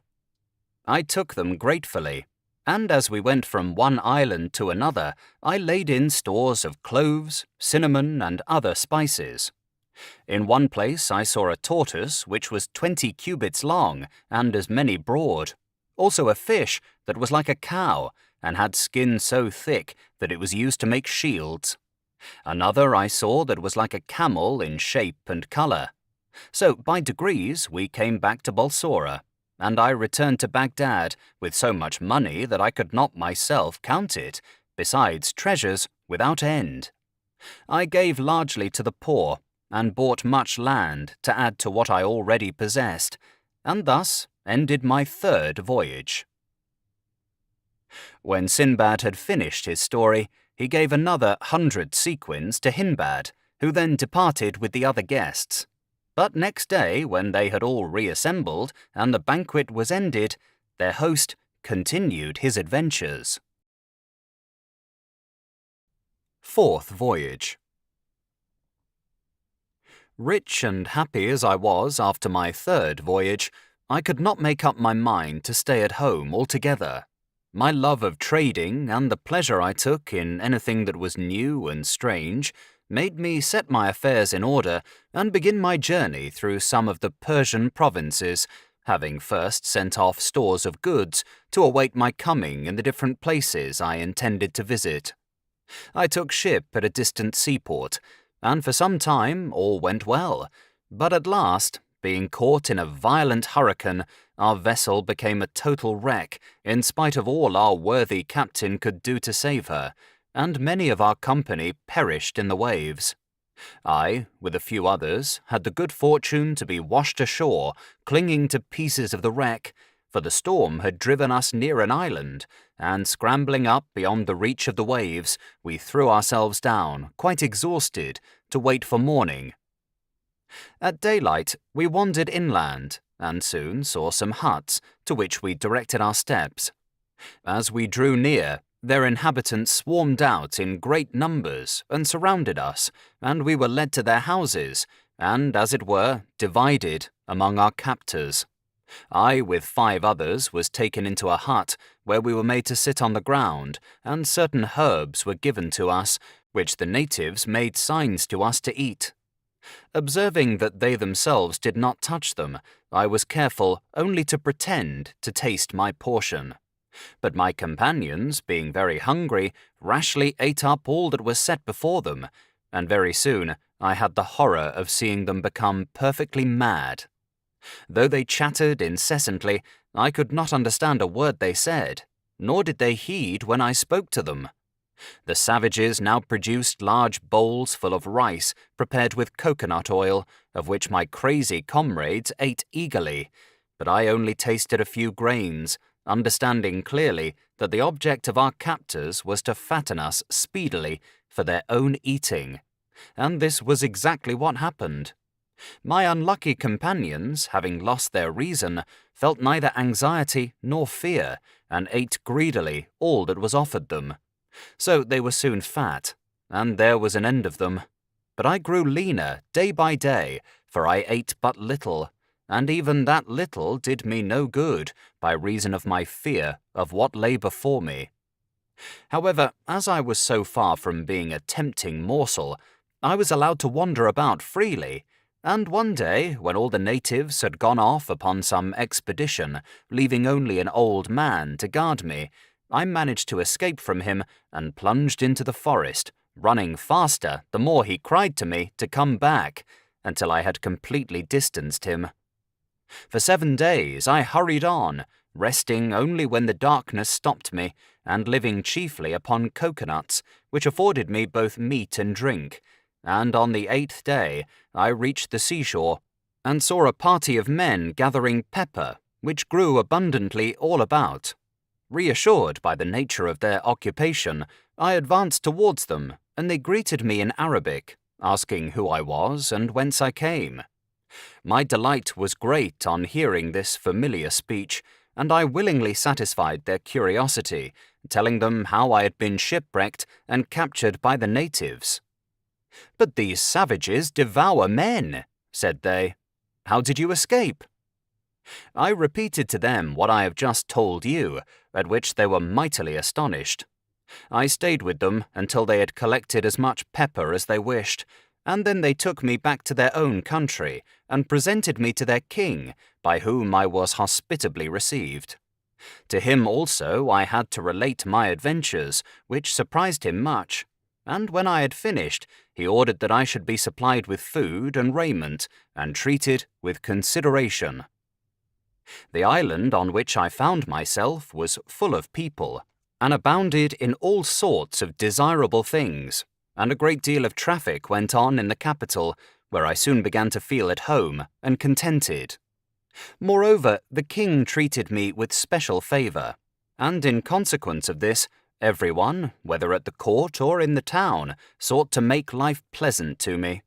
I took them gratefully, and as we went from one island to another, I laid in stores of cloves, cinnamon, and other spices. In one place I saw a tortoise which was 20 cubits long and as many broad, also a fish that was like a cow and had skin so thick that it was used to make shields. Another I saw that was like a camel in shape and colour. So by degrees we came back to Balsora, and I returned to Baghdad with so much money that I could not myself count it, besides treasures without end. I gave largely to the poor, and bought much land to add to what I already possessed, and thus ended my third voyage. When Sinbad had finished his story, he gave another 100 sequins to Hindbad, who then departed with the other guests. But next day, when they had all reassembled and the banquet was ended, their host continued his adventures. Fourth Voyage. Rich and happy as I was after my third voyage, I could not make up my mind to stay at home altogether. My love of trading and the pleasure I took in anything that was new and strange made me set my affairs in order and begin my journey through some of the Persian provinces, having first sent off stores of goods to await my coming in the different places I intended to visit. I took ship at a distant seaport, and for some time all went well, but at last, being caught in a violent hurricane, our vessel became a total wreck in spite of all our worthy captain could do to save her, and many of our company perished in the waves. I, with a few others, had the good fortune to be washed ashore, clinging to pieces of the wreck, for the storm had driven us near an island, and scrambling up beyond the reach of the waves, we threw ourselves down, quite exhausted, to wait for morning. At daylight, we wandered inland, and soon saw some huts, to which we directed our steps. As we drew near, their inhabitants swarmed out in great numbers and surrounded us, and we were led to their houses, and, as it were, divided among our captors. I, with 5 others, was taken into a hut, where we were made to sit on the ground, and certain herbs were given to us, which the natives made signs to us to eat. Observing that they themselves did not touch them, I was careful only to pretend to taste my portion. But my companions, being very hungry, rashly ate up all that was set before them, and very soon I had the horror of seeing them become perfectly mad. Though they chattered incessantly, I could not understand a word they said, nor did they heed when I spoke to them. The savages now produced large bowls full of rice prepared with coconut oil, of which my crazy comrades ate eagerly, but I only tasted a few grains, understanding clearly that the object of our captors was to fatten us speedily for their own eating, and this was exactly what happened. My unlucky companions, having lost their reason, felt neither anxiety nor fear, and ate greedily all that was offered them. So they were soon fat, and there was an end of them. But I grew leaner day by day, for I ate but little, and even that little did me no good, by reason of my fear of what lay before me. However, as I was so far from being a tempting morsel, I was allowed to wander about freely, and one day, when all the natives had gone off upon some expedition, leaving only an old man to guard me, I managed to escape from him and plunged into the forest, running faster the more he cried to me to come back, until I had completely distanced him. For 7 days I hurried on, resting only when the darkness stopped me, and living chiefly upon coconuts, which afforded me both meat and drink, and on the 8th day I reached the seashore, and saw a party of men gathering pepper, which grew abundantly all about. Reassured by the nature of their occupation, I advanced towards them, and they greeted me in Arabic, asking who I was and whence I came. My delight was great on hearing this familiar speech, and I willingly satisfied their curiosity, telling them how I had been shipwrecked and captured by the natives. "But these savages devour men," said they. "How did you escape?" I repeated to them what I have just told you, at which they were mightily astonished. I stayed with them until they had collected as much pepper as they wished, and then they took me back to their own country and presented me to their king, by whom I was hospitably received. To him also I had to relate my adventures, which surprised him much, and when I had finished, he ordered that I should be supplied with food and raiment, and treated with consideration. The island on which I found myself was full of people, and abounded in all sorts of desirable things, and a great deal of traffic went on in the capital, where I soon began to feel at home and contented. Moreover, the king treated me with special favour, and in consequence of this, everyone, whether at the court or in the town, sought to make life pleasant to me.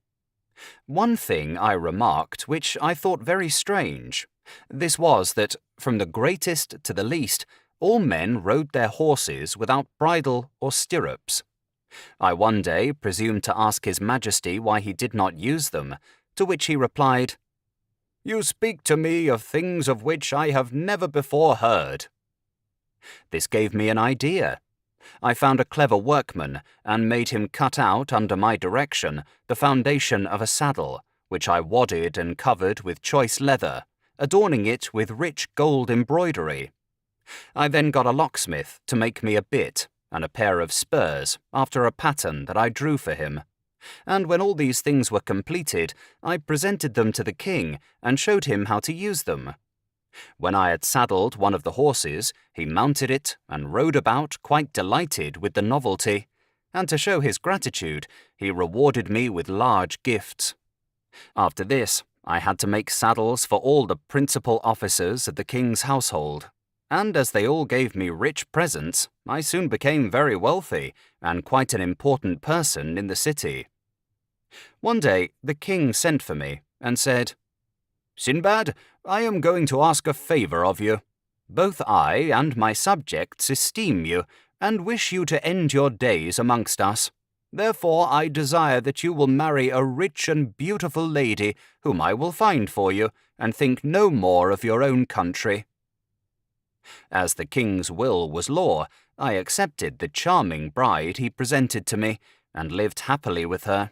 One thing I remarked which I thought very strange. This was that, from the greatest to the least, all men rode their horses without bridle or stirrups. I one day presumed to ask His Majesty why he did not use them, to which he replied, "You speak to me of things of which I have never before heard." This gave me an idea. I found a clever workman and made him cut out, under my direction, the foundation of a saddle, which I wadded and covered with choice leather, adorning it with rich gold embroidery. I then got a locksmith to make me a bit and a pair of spurs after a pattern that I drew for him, and when all these things were completed, I presented them to the king and showed him how to use them. When I had saddled one of the horses, he mounted it and rode about quite delighted with the novelty, and to show his gratitude, he rewarded me with large gifts. After this, I had to make saddles for all the principal officers of the king's household, and as they all gave me rich presents, I soon became very wealthy and quite an important person in the city. One day the king sent for me and said, "Sinbad, I am going to ask a favour of you. Both I and my subjects esteem you and wish you to end your days amongst us. Therefore I desire that you will marry a rich and beautiful lady whom I will find for you, and think no more of your own country." As the king's will was law, I accepted the charming bride he presented to me, and lived happily with her.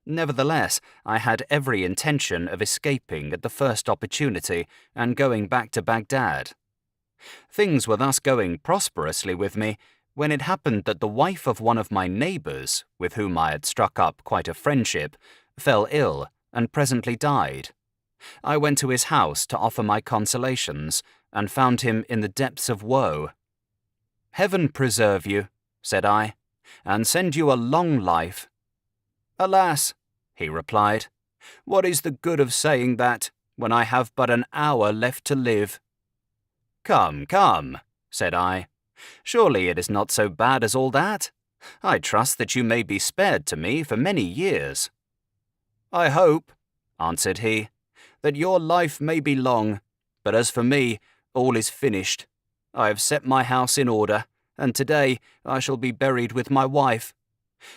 Nevertheless, I had every intention of escaping at the first opportunity and going back to Baghdad. Things were thus going prosperously with me, when it happened that the wife of one of my neighbours, with whom I had struck up quite a friendship, fell ill and presently died. I went to his house to offer my consolations, and found him in the depths of woe. "Heaven preserve you," said I, "and send you a long life." "Alas," he replied, "what is the good of saying that, when I have but an hour left to live?" "Come, come," said I, "surely it is not so bad as all that. I trust that you may be spared to me for many years." "I hope," answered he, "that your life may be long, but as for me, all is finished. I have set my house in order, and today I shall be buried with my wife.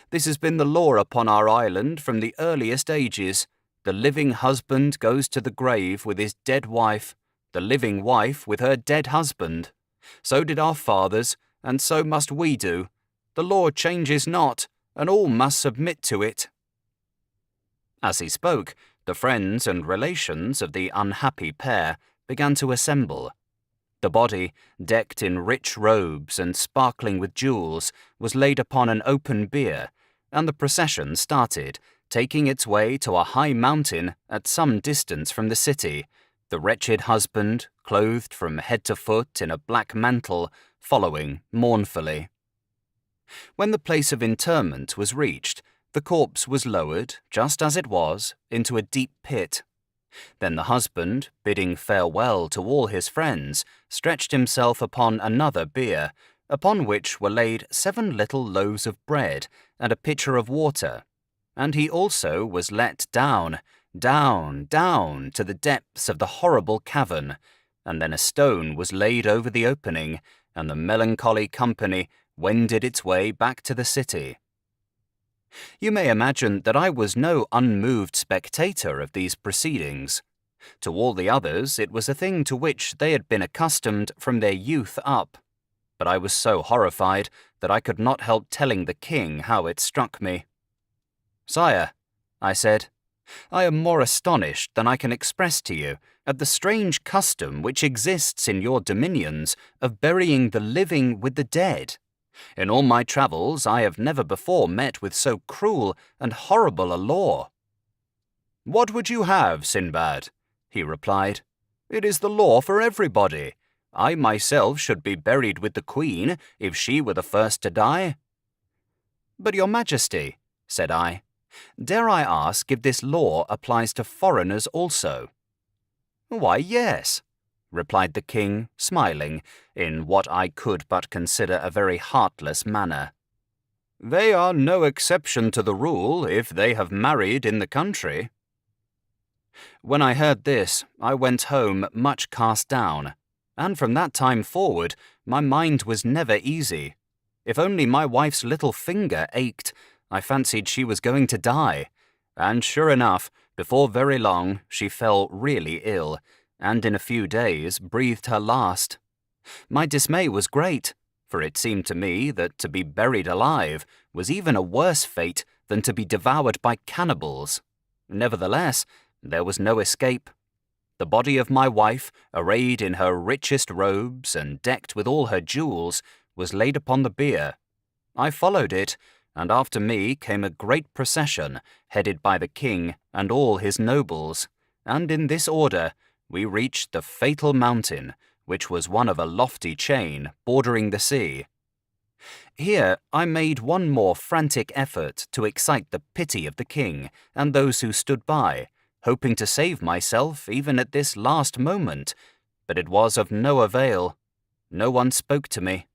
This has been the law upon our island from the earliest ages. The living husband goes to the grave with his dead wife, the living wife with her dead husband. So did our fathers, and so must we do. The law changes not, and all must submit to it." As he spoke, the friends and relations of the unhappy pair began to assemble. The body, decked in rich robes and sparkling with jewels, was laid upon an open bier, and the procession started, taking its way to a high mountain at some distance from the city, the wretched husband, clothed from head to foot in a black mantle, following mournfully. When the place of interment was reached, the corpse was lowered, just as it was, into a deep pit. Then the husband, bidding farewell to all his friends, stretched himself upon another bier, upon which were laid 7 little loaves of bread and a pitcher of water, and he also was let down, down, down to the depths of the horrible cavern, and then a stone was laid over the opening, and the melancholy company wended its way back to the city. You may imagine that I was no unmoved spectator of these proceedings. To all the others, it was a thing to which they had been accustomed from their youth up. But I was so horrified that I could not help telling the king how it struck me. "Sire," I said, "I am more astonished than I can express to you at the strange custom which exists in your dominions of burying the living with the dead. In all my travels I have never before met with so cruel and horrible a law." "What would you have, Sinbad?" he replied. "It is the law for everybody. I myself should be buried with the Queen if she were the first to die." "But, Your Majesty," said I, "dare I ask if this law applies to foreigners also?" "Why, yes," replied the king, smiling, in what I could but consider a very heartless manner. "They are no exception to the rule if they have married in the country." When I heard this, I went home much cast down, and from that time forward my mind was never easy. If only my wife's little finger ached, I fancied she was going to die, and sure enough, before very long she fell really ill, and in a few days breathed her last. My dismay was great, for it seemed to me that to be buried alive was even a worse fate than to be devoured by cannibals. Nevertheless, there was no escape. The body of my wife, arrayed in her richest robes and decked with all her jewels, was laid upon the bier. I followed it, and after me came a great procession, headed by the king and all his nobles, and in this order we reached the fatal mountain, which was one of a lofty chain bordering the sea. Here I made one more frantic effort to excite the pity of the king and those who stood by, hoping to save myself even at this last moment, but it was of no avail. No one spoke to me.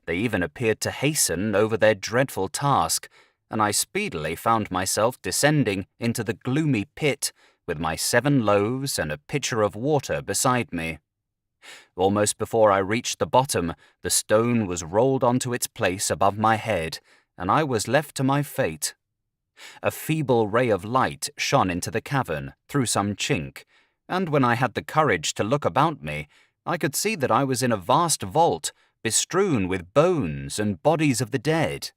They even appeared to hasten over their dreadful task, and I speedily found myself descending into the gloomy pit with my 7 loaves and a pitcher of water beside me. Almost before I reached the bottom, the stone was rolled onto its place above my head, and I was left to my fate. A feeble ray of light shone into the cavern through some chink, and when I had the courage to look about me, I could see that I was in a vast vault, bestrewn with bones and bodies of the dead.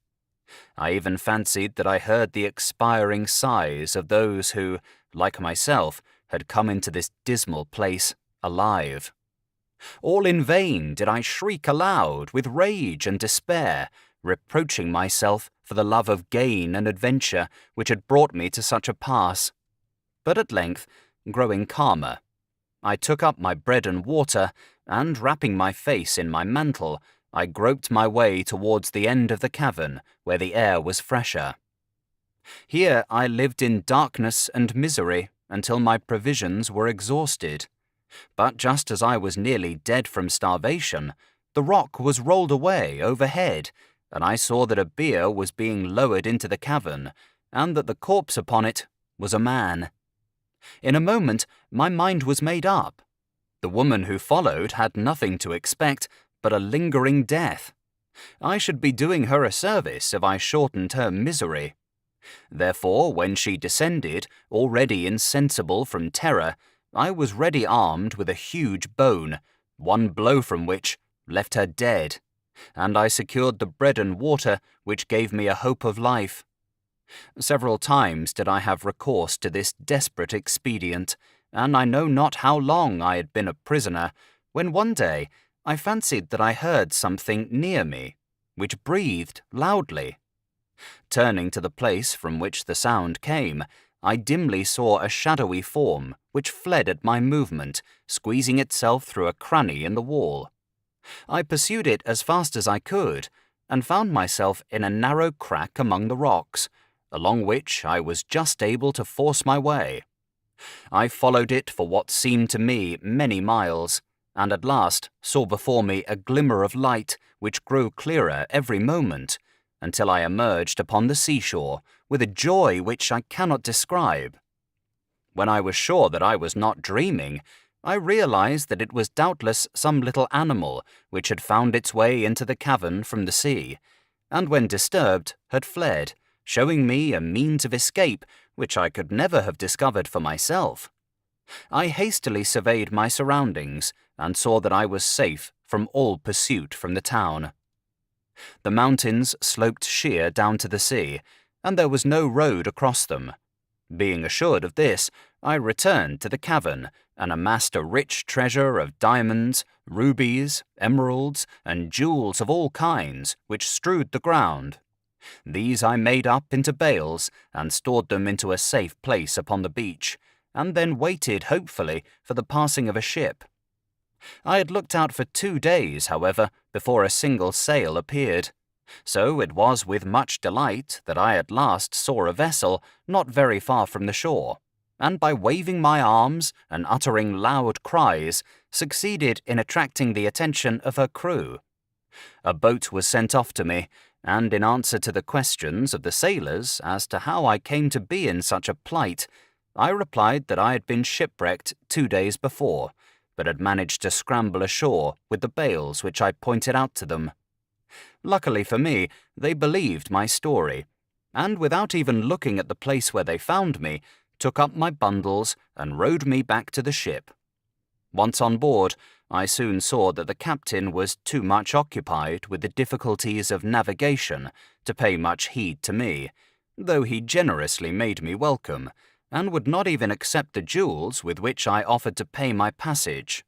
I even fancied that I heard the expiring sighs of those who, like myself, had come into this dismal place alive. All in vain did I shriek aloud with rage and despair, reproaching myself for the love of gain and adventure which had brought me to such a pass. But at length, growing calmer, I took up my bread and water, and wrapping my face in my mantle, I groped my way towards the end of the cavern where the air was fresher. Here I lived in darkness and misery until my provisions were exhausted. But just as I was nearly dead from starvation, the rock was rolled away overhead, and I saw that a bier was being lowered into the cavern, and that the corpse upon it was a man. In a moment my mind was made up. The woman who followed had nothing to expect but a lingering death. I should be doing her a service if I shortened her misery. Therefore, when she descended, already insensible from terror, I was ready armed with a huge bone, one blow from which left her dead, and I secured the bread and water which gave me a hope of life. Several times did I have recourse to this desperate expedient, and I know not how long I had been a prisoner, when one day I fancied that I heard something near me, which breathed loudly. Turning to the place from which the sound came, I dimly saw a shadowy form which fled at my movement, squeezing itself through a cranny in the wall. I pursued it as fast as I could, and found myself in a narrow crack among the rocks, along which I was just able to force my way. I followed it for what seemed to me many miles, and at last saw before me a glimmer of light which grew clearer every moment, until I emerged upon the seashore with a joy which I cannot describe. When I was sure that I was not dreaming, I realized that it was doubtless some little animal which had found its way into the cavern from the sea, and when disturbed had fled, showing me a means of escape which I could never have discovered for myself. I hastily surveyed my surroundings and saw that I was safe from all pursuit from the town. The mountains sloped sheer down to the sea, and there was no road across them. Being assured of this, I returned to the cavern and amassed a rich treasure of diamonds, rubies, emeralds, and jewels of all kinds which strewed the ground. These I made up into bales and stored them into a safe place upon the beach, and then waited hopefully for the passing of a ship. I had looked out for 2 days, however, before a single sail appeared. So it was with much delight that I at last saw a vessel not very far from the shore, and by waving my arms and uttering loud cries, succeeded in attracting the attention of her crew. A boat was sent off to me, and in answer to the questions of the sailors as to how I came to be in such a plight, I replied that I had been shipwrecked 2 days before, but had managed to scramble ashore with the bales which I pointed out to them. Luckily for me, they believed my story, and without even looking at the place where they found me, took up my bundles and rowed me back to the ship. Once on board, I soon saw that the captain was too much occupied with the difficulties of navigation to pay much heed to me, though he generously made me welcome, and would not even accept the jewels with which I offered to pay my passage.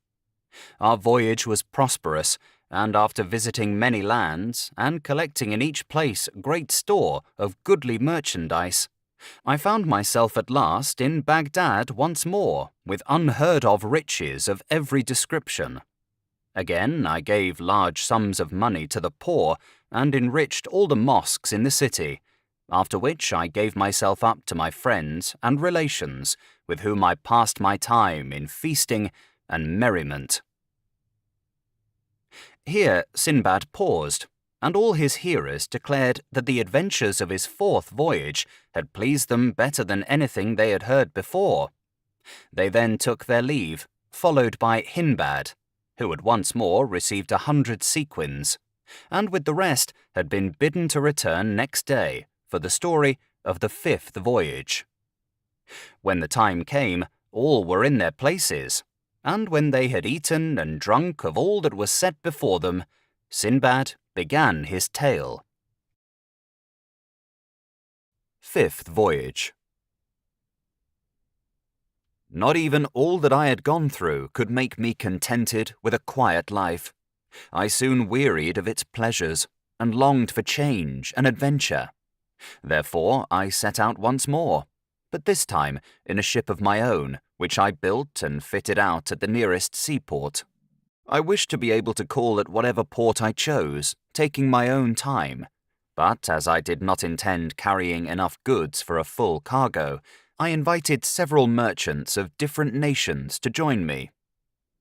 Our voyage was prosperous, and after visiting many lands, and collecting in each place great store of goodly merchandise, I found myself at last in Baghdad once more, with unheard-of riches of every description. Again I gave large sums of money to the poor, and enriched all the mosques in the city, after which I gave myself up to my friends and relations, with whom I passed my time in feasting and merriment. Here Sinbad paused, and all his hearers declared that the adventures of his 4th voyage had pleased them better than anything they had heard before. They then took their leave, followed by Sinbad, who had once more received 100 sequins, and with the rest had been bidden to return next day for the story of the 5th voyage. When the time came, all were in their places, and when they had eaten and drunk of all that was set before them, Sinbad began his tale. 5th Voyage. Not even all that I had gone through could make me contented with a quiet life. I soon wearied of its pleasures, and longed for change and adventure. Therefore I set out once more, but this time in a ship of my own, which I built and fitted out at the nearest seaport. I wished to be able to call at whatever port I chose, taking my own time, but as I did not intend carrying enough goods for a full cargo, I invited several merchants of different nations to join me.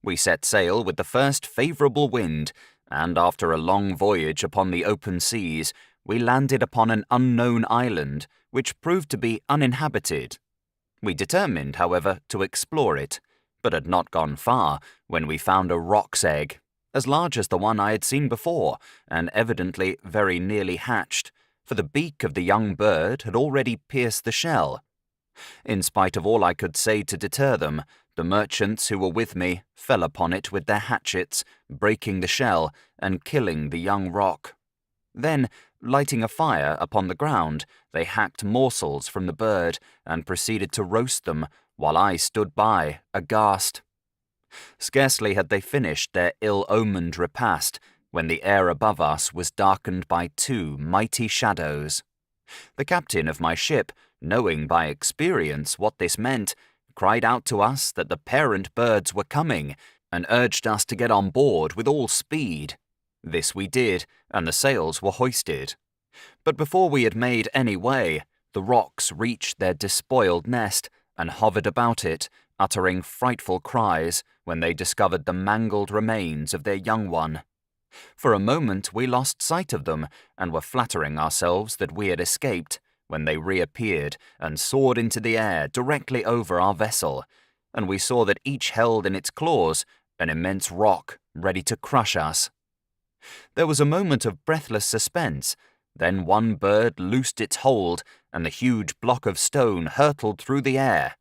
We set sail with the first favourable wind, and after a long voyage upon the open seas, we landed upon an unknown island, which proved to be uninhabited. We determined, however, to explore it, but had not gone far when we found a roc's egg, as large as the one I had seen before, and evidently very nearly hatched, for the beak of the young bird had already pierced the shell. In spite of all I could say to deter them, the merchants who were with me fell upon it with their hatchets, breaking the shell and killing the young roc. Then, lighting a fire upon the ground, they hacked morsels from the bird and proceeded to roast them, while I stood by, aghast. Scarcely had they finished their ill-omened repast, when the air above us was darkened by 2 mighty shadows. The captain of my ship, knowing by experience what this meant, cried out to us that the parent birds were coming, and urged us to get on board with all speed. This we did, and the sails were hoisted. But before we had made any way, the rocs reached their despoiled nest, and hovered about it, uttering frightful cries when they discovered the mangled remains of their young one. For a moment we lost sight of them, and were flattering ourselves that we had escaped, when they reappeared and soared into the air directly over our vessel, and we saw that each held in its claws an immense rock ready to crush us. There was a moment of breathless suspense. Then one bird loosed its hold, and the huge block of stone hurtled through the air.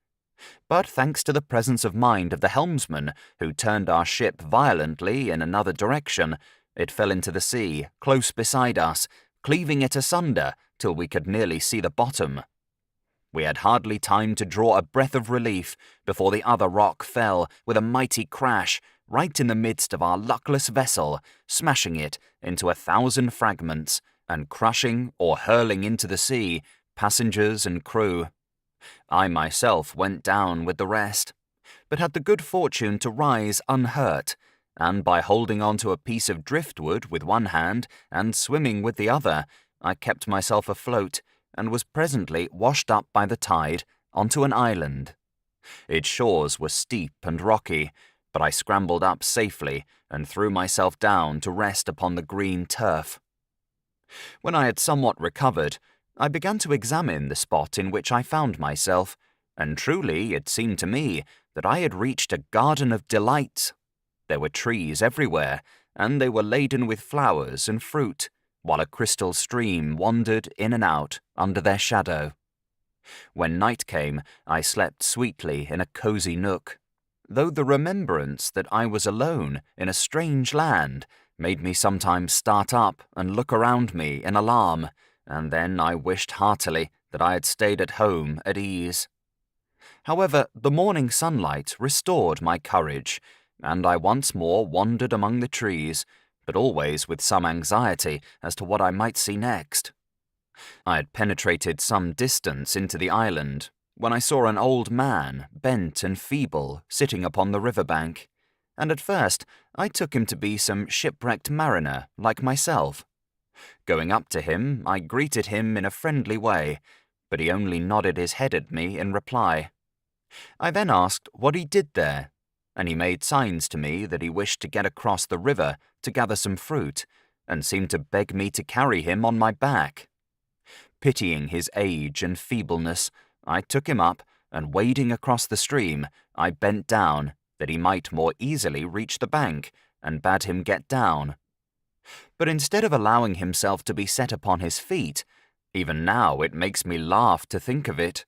But thanks to the presence of mind of the helmsman, who turned our ship violently in another direction, it fell into the sea, close beside us, cleaving it asunder till we could nearly see the bottom. We had hardly time to draw a breath of relief before the other rock fell with a mighty crash right in the midst of our luckless vessel, smashing it into 1,000 fragments and crushing or hurling into the sea passengers and crew. I myself went down with the rest, but had the good fortune to rise unhurt, and by holding on to a piece of driftwood with one hand and swimming with the other, I kept myself afloat and was presently washed up by the tide onto an island. Its shores were steep and rocky, but I scrambled up safely and threw myself down to rest upon the green turf. When I had somewhat recovered, I began to examine the spot in which I found myself, and truly it seemed to me that I had reached a garden of delight. There were trees everywhere, and they were laden with flowers and fruit, while a crystal stream wandered in and out under their shadow. When night came, I slept sweetly in a cosy nook, though the remembrance that I was alone in a strange land made me sometimes start up and look around me in alarm, and then I wished heartily that I had stayed at home at ease. However, the morning sunlight restored my courage, and I once more wandered among the trees, but always with some anxiety as to what I might see next. I had penetrated some distance into the island when I saw an old man, bent and feeble, sitting upon the river-bank, and at first I took him to be some shipwrecked mariner like myself. Going up to him, I greeted him in a friendly way, but he only nodded his head at me in reply. I then asked what he did there, and he made signs to me that he wished to get across the river to gather some fruit, and seemed to beg me to carry him on my back. Pitying his age and feebleness, I took him up, and wading across the stream, I bent down that he might more easily reach the bank, and bade him get down. But instead of allowing himself to be set upon his feet, even now it makes me laugh to think of it,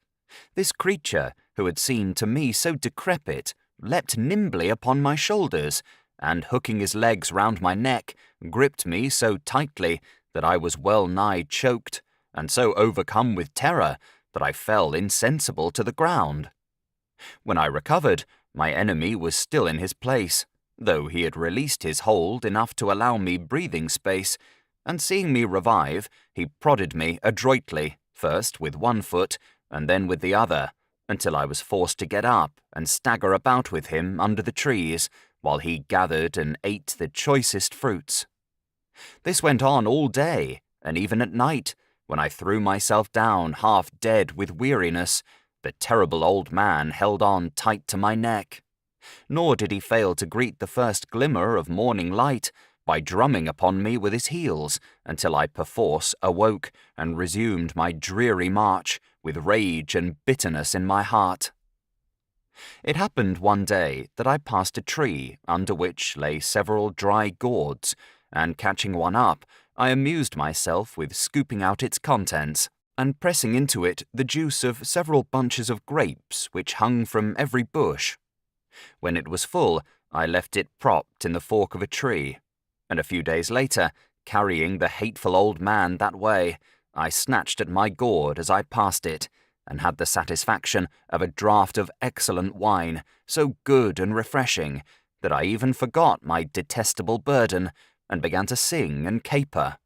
this creature, who had seemed to me so decrepit, leapt nimbly upon my shoulders, and hooking his legs round my neck, gripped me so tightly that I was well nigh choked, and so overcome with terror that I fell insensible to the ground. When I recovered, my enemy was still in his place, though he had released his hold enough to allow me breathing space, and seeing me revive, he prodded me adroitly, first with one foot, and then with the other, until I was forced to get up and stagger about with him under the trees, while he gathered and ate the choicest fruits. This went on all day, and even at night, when I threw myself down half dead with weariness, the terrible old man held on tight to my neck. Nor did he fail to greet the first glimmer of morning light by drumming upon me with his heels until I perforce awoke and resumed my dreary march with rage and bitterness in my heart. It happened one day that I passed a tree under which lay several dry gourds, and catching one up, I amused myself with scooping out its contents and pressing into it the juice of several bunches of grapes which hung from every bush. When it was full, I left it propped in the fork of a tree, and a few days later, carrying the hateful old man that way, I snatched at my gourd as I passed it, and had the satisfaction of a draught of excellent wine, so good and refreshing that I even forgot my detestable burden, and began to sing and caper.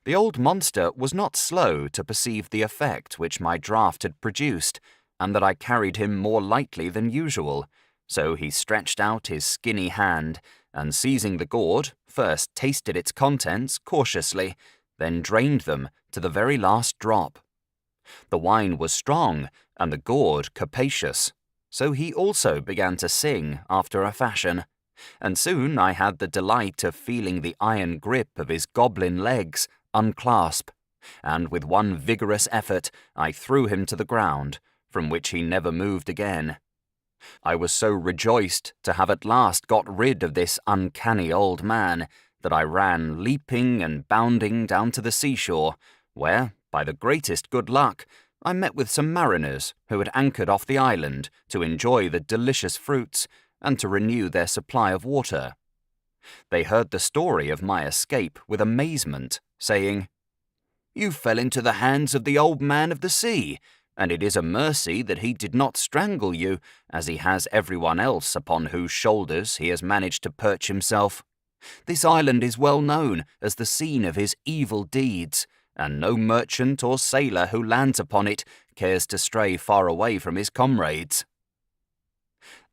The old monster was not slow to perceive the effect which my draught had produced, and that I carried him more lightly than usual, so he stretched out his skinny hand, and seizing the gourd, first tasted its contents cautiously, then drained them to the very last drop. The wine was strong, and the gourd capacious, so he also began to sing after a fashion, and soon I had the delight of feeling the iron grip of his goblin legs unclasp, and with one vigorous effort I threw him to the ground, from which he never moved again. I was so rejoiced to have at last got rid of this uncanny old man that I ran leaping and bounding down to the seashore, where, by the greatest good luck, I met with some mariners who had anchored off the island to enjoy the delicious fruits and to renew their supply of water. They heard the story of my escape with amazement, saying, "You fell into the hands of the old man of the sea, and it is a mercy that he did not strangle you, as he has everyone else upon whose shoulders he has managed to perch himself. This island is well known as the scene of his evil deeds, and no merchant or sailor who lands upon it cares to stray far away from his comrades."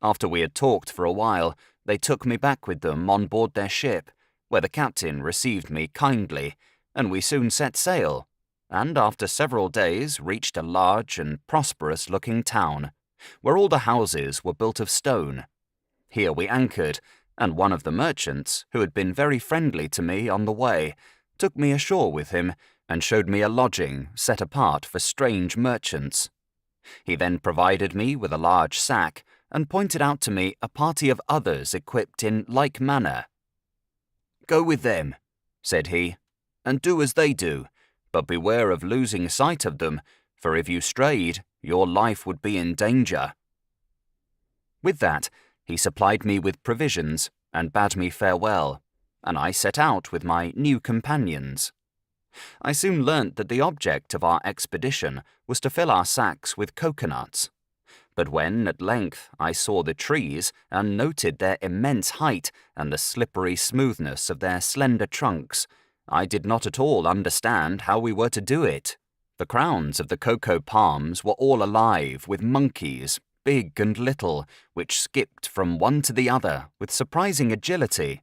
After we had talked for a while, they took me back with them on board their ship, where the captain received me kindly, and we soon set sail, and after several days reached a large and prosperous-looking town, where all the houses were built of stone. Here we anchored, and one of the merchants, who had been very friendly to me on the way, took me ashore with him and showed me a lodging set apart for strange merchants. He then provided me with a large sack and pointed out to me a party of others equipped in like manner. "Go with them," said he, "and do as they do, but beware of losing sight of them, for if you strayed, your life would be in danger." With that, he supplied me with provisions and bade me farewell, and I set out with my new companions. I soon learnt that the object of our expedition was to fill our sacks with coconuts. But when, at length, I saw the trees and noted their immense height and the slippery smoothness of their slender trunks, I did not at all understand how we were to do it. The crowns of the cocoa palms were all alive with monkeys, big and little, which skipped from one to the other with surprising agility,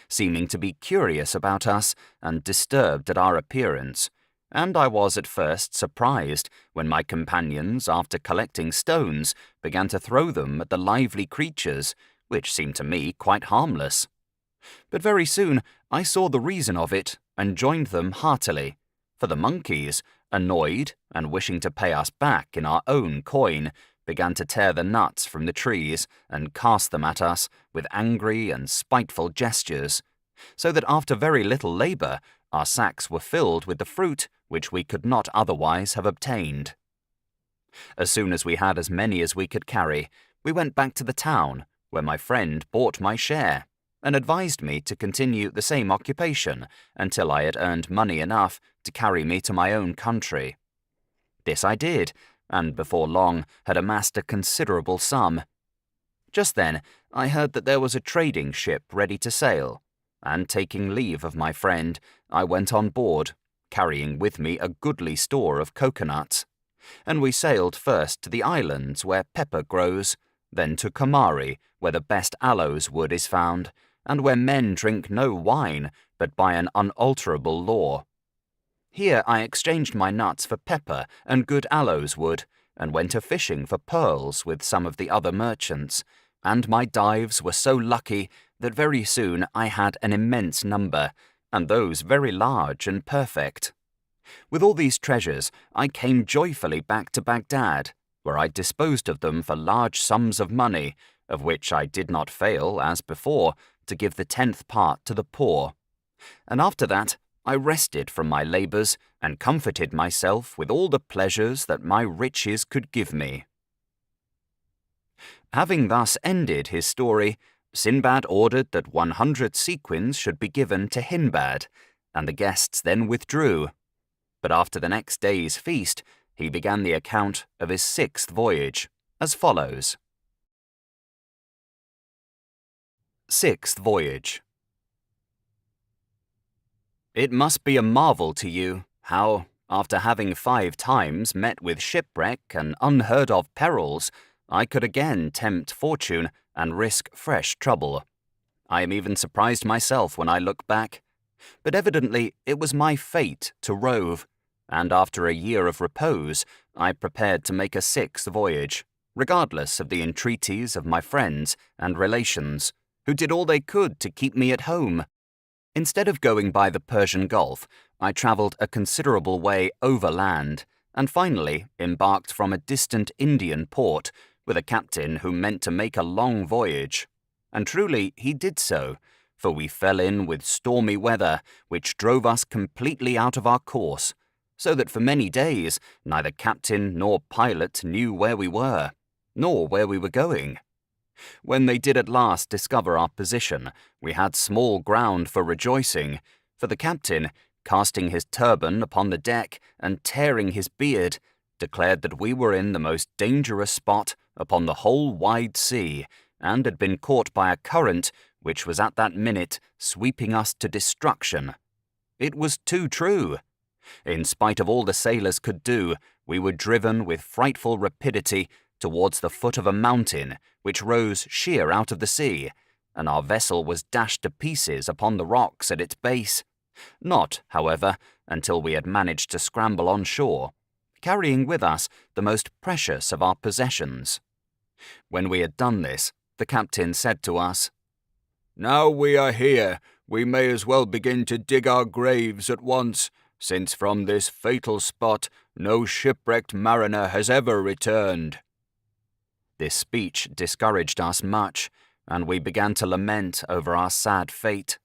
seeming to be curious about us and disturbed at our appearance, and I was at first surprised when my companions, after collecting stones, began to throw them at the lively creatures, which seemed to me quite harmless. But very soon I saw the reason of it and joined them heartily, for the monkeys, annoyed and wishing to pay us back in our own coin, began to tear the nuts from the trees and cast them at us with angry and spiteful gestures, so that after very little labour our sacks were filled with the fruit which we could not otherwise have obtained. As soon as we had as many as we could carry, we went back to the town, where my friend bought my share, and advised me to continue the same occupation until I had earned money enough to carry me to my own country. This I did, and before long had amassed a considerable sum. Just then I heard that there was a trading ship ready to sail, and taking leave of my friend, I went on board, carrying with me a goodly store of coconuts, and we sailed first to the islands where pepper grows, then to Kamari, where the best aloes wood is found, and where men drink no wine but by an unalterable law. Here I exchanged my nuts for pepper and good aloes wood, and went a-fishing for pearls with some of the other merchants, and my dives were so lucky that very soon I had an immense number, and those very large and perfect. With all these treasures I came joyfully back to Baghdad, where I disposed of them for large sums of money, of which I did not fail, as before, to give the 10th part to the poor. And after that I rested from my labours and comforted myself with all the pleasures that my riches could give me. Having thus ended his story, Sinbad ordered that 100 sequins should be given to Hindbad, and the guests then withdrew. But after the next day's feast, he began the account of his 6th voyage, as follows. 6th Voyage. It must be a marvel to you how, after having 5 times met with shipwreck and unheard-of perils, I could again tempt fortune and risk fresh trouble. I am even surprised myself when I look back. But evidently it was my fate to rove, and after a year of repose, I prepared to make a 6th voyage, regardless of the entreaties of my friends and relations, who did all they could to keep me at home. Instead of going by the Persian Gulf, I travelled a considerable way overland, and finally embarked from a distant Indian port, with a captain who meant to make a long voyage. And truly he did so, for we fell in with stormy weather, which drove us completely out of our course, so that for many days neither captain nor pilot knew where we were, nor where we were going. When they did at last discover our position, we had small ground for rejoicing, for the captain, casting his turban upon the deck and tearing his beard, declared that we were in the most dangerous spot upon the whole wide sea, and had been caught by a current which was at that minute sweeping us to destruction. It was too true. In spite of all the sailors could do, we were driven with frightful rapidity towards the foot of a mountain which rose sheer out of the sea, and our vessel was dashed to pieces upon the rocks at its base. Not, however, until we had managed to scramble on shore, carrying with us the most precious of our possessions. When we had done this, the captain said to us, "Now we are here, we may as well begin to dig our graves at once, since from this fatal spot no shipwrecked mariner has ever returned." This speech discouraged us much, and we began to lament over our sad fate.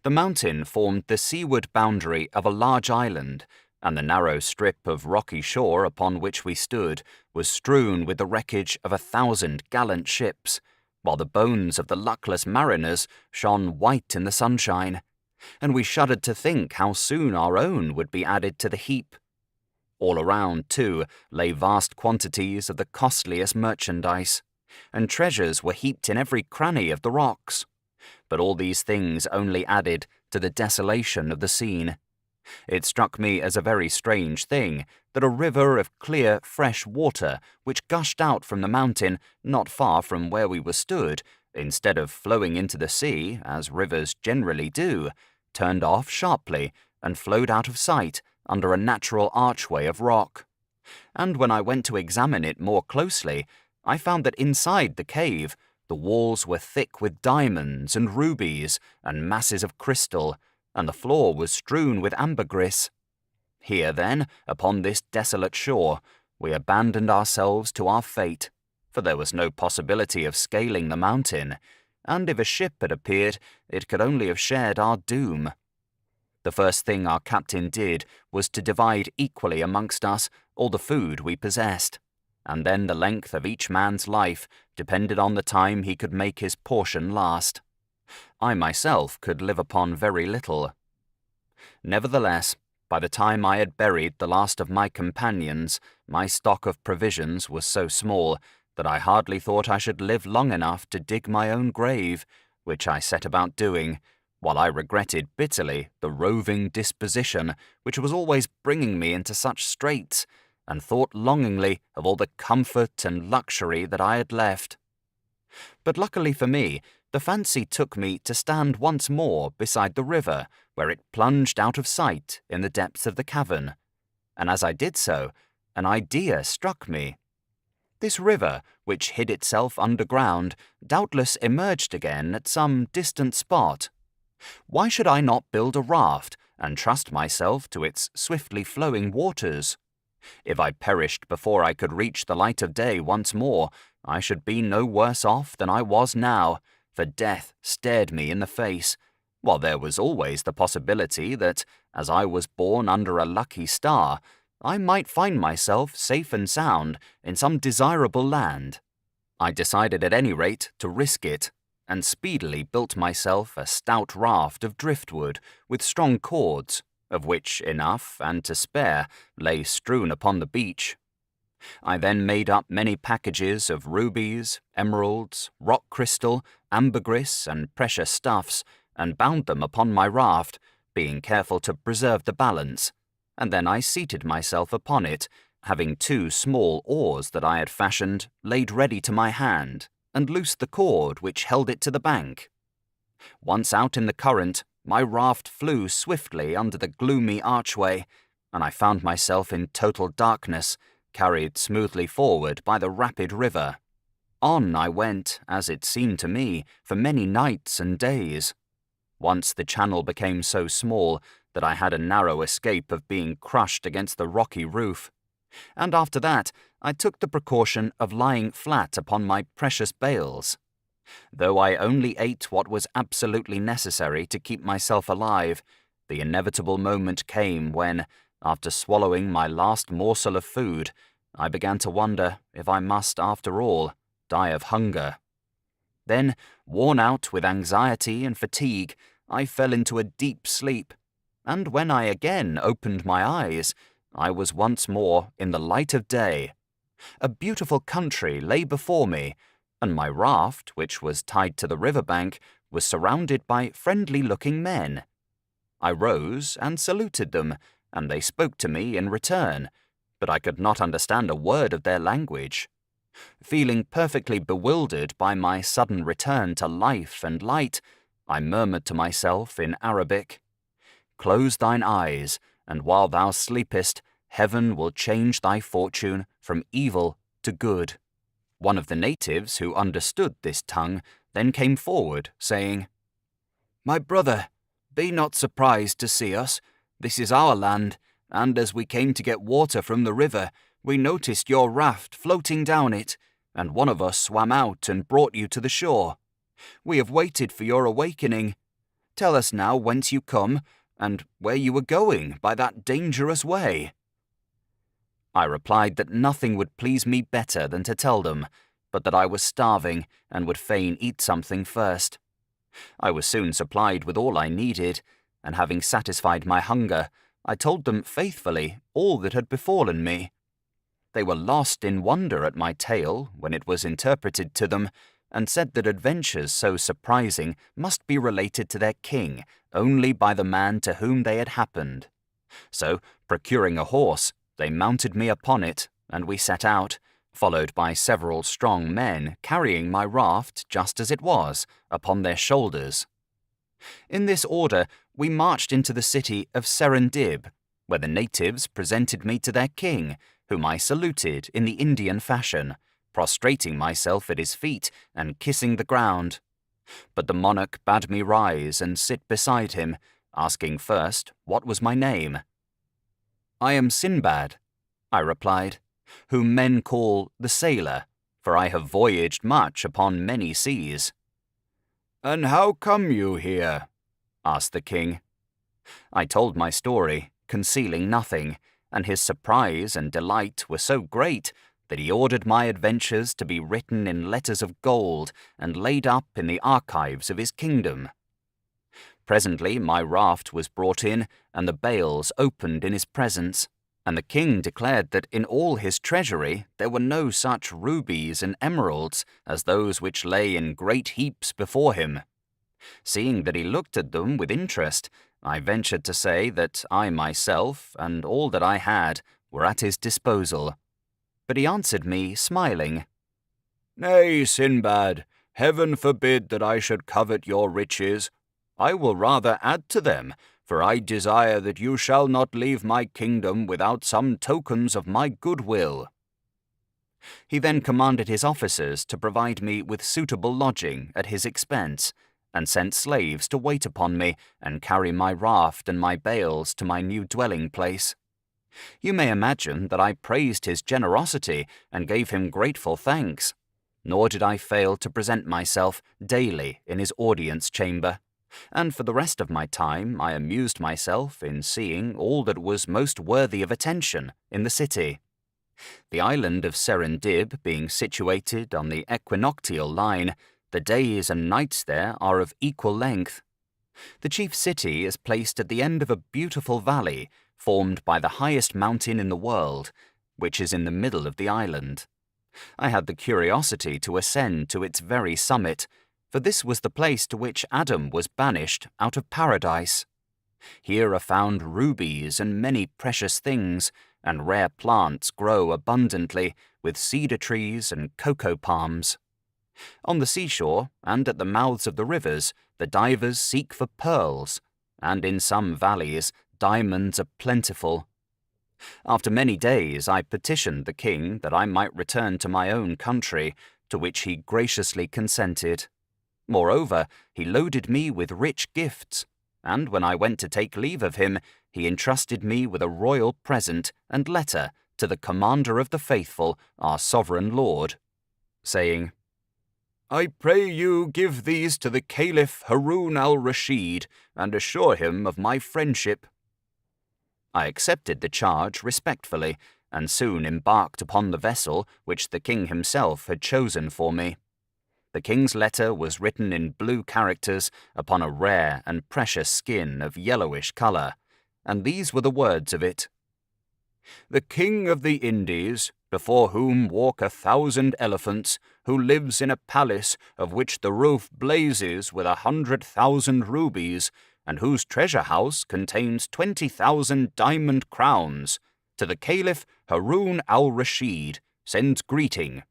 The mountain formed the seaward boundary of a large island, and the narrow strip of rocky shore upon which we stood was strewn with the wreckage of 1,000 gallant ships, while the bones of the luckless mariners shone white in the sunshine, and we shuddered to think how soon our own would be added to the heap. All around, too, lay vast quantities of the costliest merchandise, and treasures were heaped in every cranny of the rocks. But all these things only added to the desolation of the scene. It struck me as a very strange thing that a river of clear, fresh water, which gushed out from the mountain not far from where we were stood, instead of flowing into the sea, as rivers generally do, turned off sharply and flowed out of sight under a natural archway of rock. And when I went to examine it more closely, I found that inside the cave the walls were thick with diamonds and rubies and masses of crystal, and the floor was strewn with ambergris. Here, then, upon this desolate shore, we abandoned ourselves to our fate, for there was no possibility of scaling the mountain, and if a ship had appeared, it could only have shared our doom. The first thing our captain did was to divide equally amongst us all the food we possessed, and then the length of each man's life depended on the time he could make his portion last. I myself could live upon very little. Nevertheless, by the time I had buried the last of my companions, my stock of provisions was so small that I hardly thought I should live long enough to dig my own grave, which I set about doing, while I regretted bitterly the roving disposition which was always bringing me into such straits, and thought longingly of all the comfort and luxury that I had left. But luckily for me, the fancy took me to stand once more beside the river, where it plunged out of sight in the depths of the cavern, and as I did so, an idea struck me. This river, which hid itself underground, doubtless emerged again at some distant spot. Why should I not build a raft and trust myself to its swiftly flowing waters? If I perished before I could reach the light of day once more, I should be no worse off than I was now, for death stared me in the face, while there was always the possibility that, as I was born under a lucky star, I might find myself safe and sound in some desirable land. I decided at any rate to risk it, and speedily built myself a stout raft of driftwood with strong cords, of which enough and to spare lay strewn upon the beach. I then made up many packages of rubies, emeralds, rock crystal, ambergris, and precious stuffs, and bound them upon my raft, being careful to preserve the balance, and then I seated myself upon it, having 2 small oars that I had fashioned laid ready to my hand, and loosed the cord which held it to the bank. Once out in the current, my raft flew swiftly under the gloomy archway, and I found myself in total darkness, carried smoothly forward by the rapid river. On I went, as it seemed to me, for many nights and days. Once the channel became so small that I had a narrow escape of being crushed against the rocky roof. And after that, I took the precaution of lying flat upon my precious bales. Though I only ate what was absolutely necessary to keep myself alive, the inevitable moment came when, after swallowing my last morsel of food, I began to wonder if I must, after all, die of hunger. Then, worn out with anxiety and fatigue, I fell into a deep sleep, and when I again opened my eyes, I was once more in the light of day. A beautiful country lay before me, and my raft, which was tied to the river-bank, was surrounded by friendly-looking men. I rose and saluted them, and they spoke to me in return, but I could not understand a word of their language. Feeling perfectly bewildered by my sudden return to life and light, I murmured to myself in Arabic, "Close thine eyes, and while thou sleepest, heaven will change thy fortune from evil to good." One of the natives who understood this tongue then came forward, saying, "My brother, be not surprised to see us. This is our land, and as we came to get water from the river, we noticed your raft floating down it, and one of us swam out and brought you to the shore. We have waited for your awakening. Tell us now whence you come, and where you were going by that dangerous way." I replied that nothing would please me better than to tell them, but that I was starving and would fain eat something first. I was soon supplied with all I needed, and having satisfied my hunger, I told them faithfully all that had befallen me. They were lost in wonder at my tale when it was interpreted to them, and said that adventures so surprising must be related to their king only by the man to whom they had happened. So, procuring a horse, they mounted me upon it, and we set out, followed by several strong men carrying my raft just as it was, upon their shoulders. In this order, we marched into the city of Serendib, where the natives presented me to their king, whom I saluted in the Indian fashion, prostrating myself at his feet and kissing the ground. But the monarch bade me rise and sit beside him, asking first what was my name. "I am Sinbad," I replied, "whom men call the sailor, for I have voyaged much upon many seas." "And how come you here?" asked the king. I told my story, concealing nothing, and his surprise and delight were so great that he ordered my adventures to be written in letters of gold and laid up in the archives of his kingdom. Presently my raft was brought in, and the bales opened in his presence, and the king declared that in all his treasury there were no such rubies and emeralds as those which lay in great heaps before him. Seeing that he looked at them with interest, I ventured to say that I myself and all that I had were at his disposal. But he answered me, smiling, "Nay, Sinbad, heaven forbid that I should covet your riches. I will rather add to them, for I desire that you shall not leave my kingdom without some tokens of my goodwill." He then commanded his officers to provide me with suitable lodging at his expense, and sent slaves to wait upon me and carry my raft and my bales to my new dwelling place. You may imagine that I praised his generosity and gave him grateful thanks, nor did I fail to present myself daily in his audience chamber, and for the rest of my time I amused myself in seeing all that was most worthy of attention in the city. The island of Serendib being situated on the equinoctial line, the days and nights there are of equal length. The chief city is placed at the end of a beautiful valley formed by the highest mountain in the world, which is in the middle of the island. I had the curiosity to ascend to its very summit, for this was the place to which Adam was banished out of paradise. Here are found rubies and many precious things, and rare plants grow abundantly, with cedar trees and cocoa palms. On the seashore and at the mouths of the rivers, the divers seek for pearls, and in some valleys, diamonds are plentiful. After many days, I petitioned the king that I might return to my own country, to which he graciously consented. Moreover, he loaded me with rich gifts, and when I went to take leave of him, he entrusted me with a royal present and letter to the Commander of the Faithful, our Sovereign Lord, saying, "I pray you give these to the Caliph Harun al-Rashid and assure him of my friendship." I accepted the charge respectfully and soon embarked upon the vessel which the king himself had chosen for me. The king's letter was written in blue characters upon a rare and precious skin of yellowish colour, and these were the words of it. "The King of the Indies, before whom walk 1,000 elephants, who lives in a palace of which the roof blazes with 100,000 rubies, and whose treasure house contains 20,000 diamond crowns, to the Caliph Harun al-Rashid sends greeting.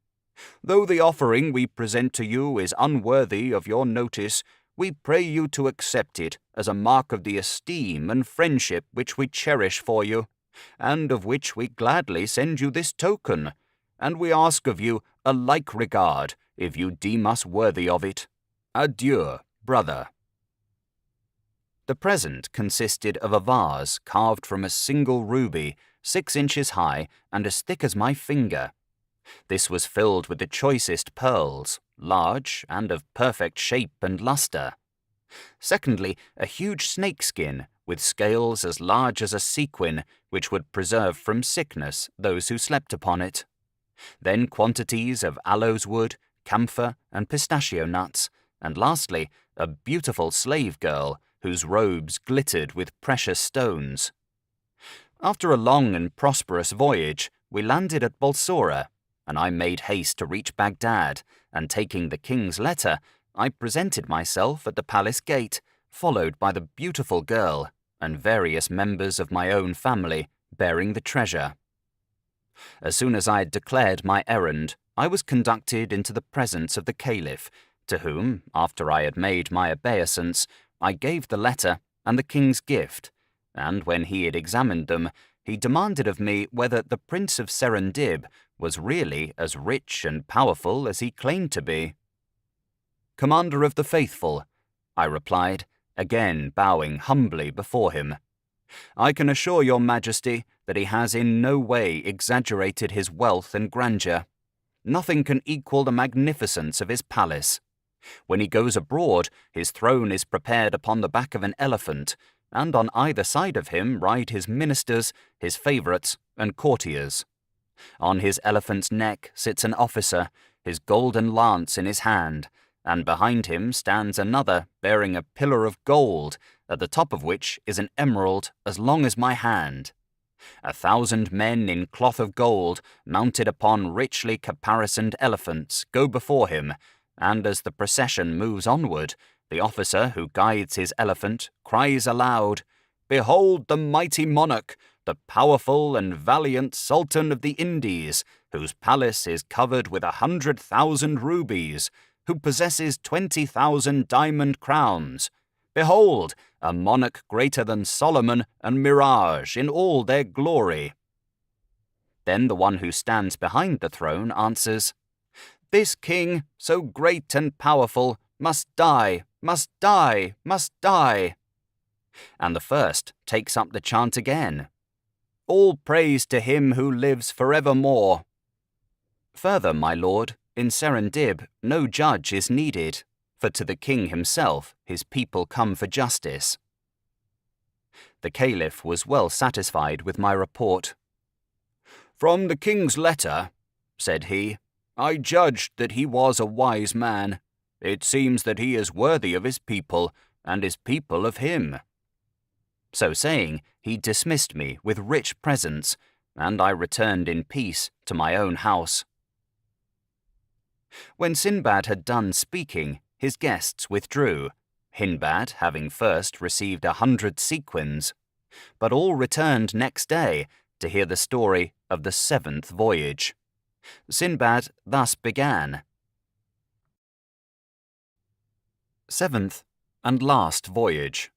Though the offering we present to you is unworthy of your notice, we pray you to accept it as a mark of the esteem and friendship which we cherish for you, and of which we gladly send you this token, and we ask of you a like regard if you deem us worthy of it. Adieu, brother." The present consisted of a vase carved from a single ruby, 6 inches high and as thick as my finger. This was filled with the choicest pearls, large and of perfect shape and lustre. Secondly, a huge snakeskin with scales as large as a sequin, which would preserve from sickness those who slept upon it. Then quantities of aloes wood, camphor, and pistachio nuts, and lastly, a beautiful slave girl whose robes glittered with precious stones. After a long and prosperous voyage, we landed at Balsora, and I made haste to reach Baghdad, and taking the king's letter, I presented myself at the palace gate, followed by the beautiful girl and various members of my own family bearing the treasure. As soon as I had declared my errand, I was conducted into the presence of the Caliph, to whom, after I had made my obeisance, I gave the letter and the king's gift, and when he had examined them, he demanded of me whether the Prince of Serendib was really as rich and powerful as he claimed to be. "Commander of the Faithful," I replied, again bowing humbly before him, "I can assure your Majesty that he has in no way exaggerated his wealth and grandeur. Nothing can equal the magnificence of his palace. When he goes abroad, his throne is prepared upon the back of an elephant, and on either side of him ride his ministers, his favourites, and courtiers. On his elephant's neck sits an officer, his golden lance in his hand, and behind him stands another bearing a pillar of gold, at the top of which is an emerald as long as my hand. 1,000 men in cloth of gold, mounted upon richly caparisoned elephants, go before him, and as the procession moves onward, the officer who guides his elephant cries aloud, 'Behold the mighty monarch, the powerful and valiant Sultan of the Indies, whose palace is covered with 100,000 rubies, who possesses 20,000 diamond crowns. Behold, a monarch greater than Solomon and Mirage in all their glory.' Then the one who stands behind the throne answers, 'This king, so great and powerful, must die, must die, must die.' And the first takes up the chant again, 'All praise to him who lives forevermore.' Further, my lord, in Serendib no judge is needed, for to the king himself his people come for justice." The Caliph was well satisfied with my report. "From the king's letter," said he, "I judged that he was a wise man. It seems that he is worthy of his people, and his people of him." So saying, he dismissed me with rich presents, and I returned in peace to my own house. When Sinbad had done speaking, his guests withdrew, Hindbad having first received 100 sequins, but all returned next day to hear the story of the 7th voyage. Sinbad thus began. 7th and last voyage.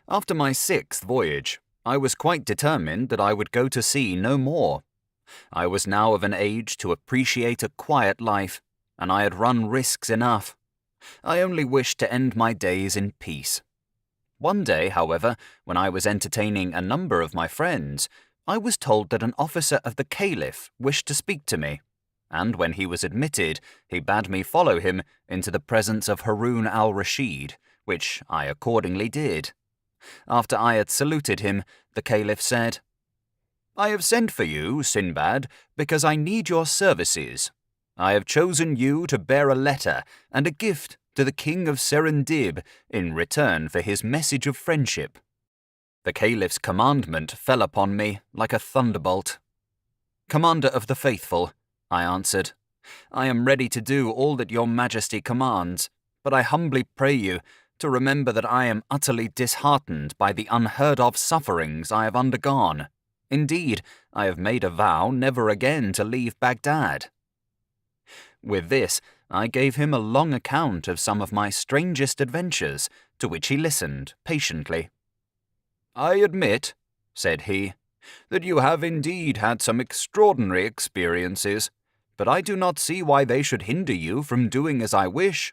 After my 6th voyage, I was quite determined that I would go to sea no more. I was now of an age to appreciate a quiet life, and I had run risks enough. I only wished to end my days in peace. One day, however, when I was entertaining a number of my friends, I was told that an officer of the Caliph wished to speak to me, and when he was admitted, he bade me follow him into the presence of Harun al-Rashid, which I accordingly did. After I had saluted him, the Caliph said, "I have sent for you, Sinbad, because I need your services. I have chosen you to bear a letter and a gift to the king of Serendib in return for his message of friendship." The Caliph's commandment fell upon me like a thunderbolt. "Commander of the faithful," I answered, "I am ready to do all that your majesty commands, but I humbly pray you to remember that I am utterly disheartened by the unheard-of sufferings I have undergone. Indeed, I have made a vow never again to leave Baghdad." With this, I gave him a long account of some of my strangest adventures, to which he listened patiently. "I admit," said he, "that you have indeed had some extraordinary experiences, but I do not see why they should hinder you from doing as I wish.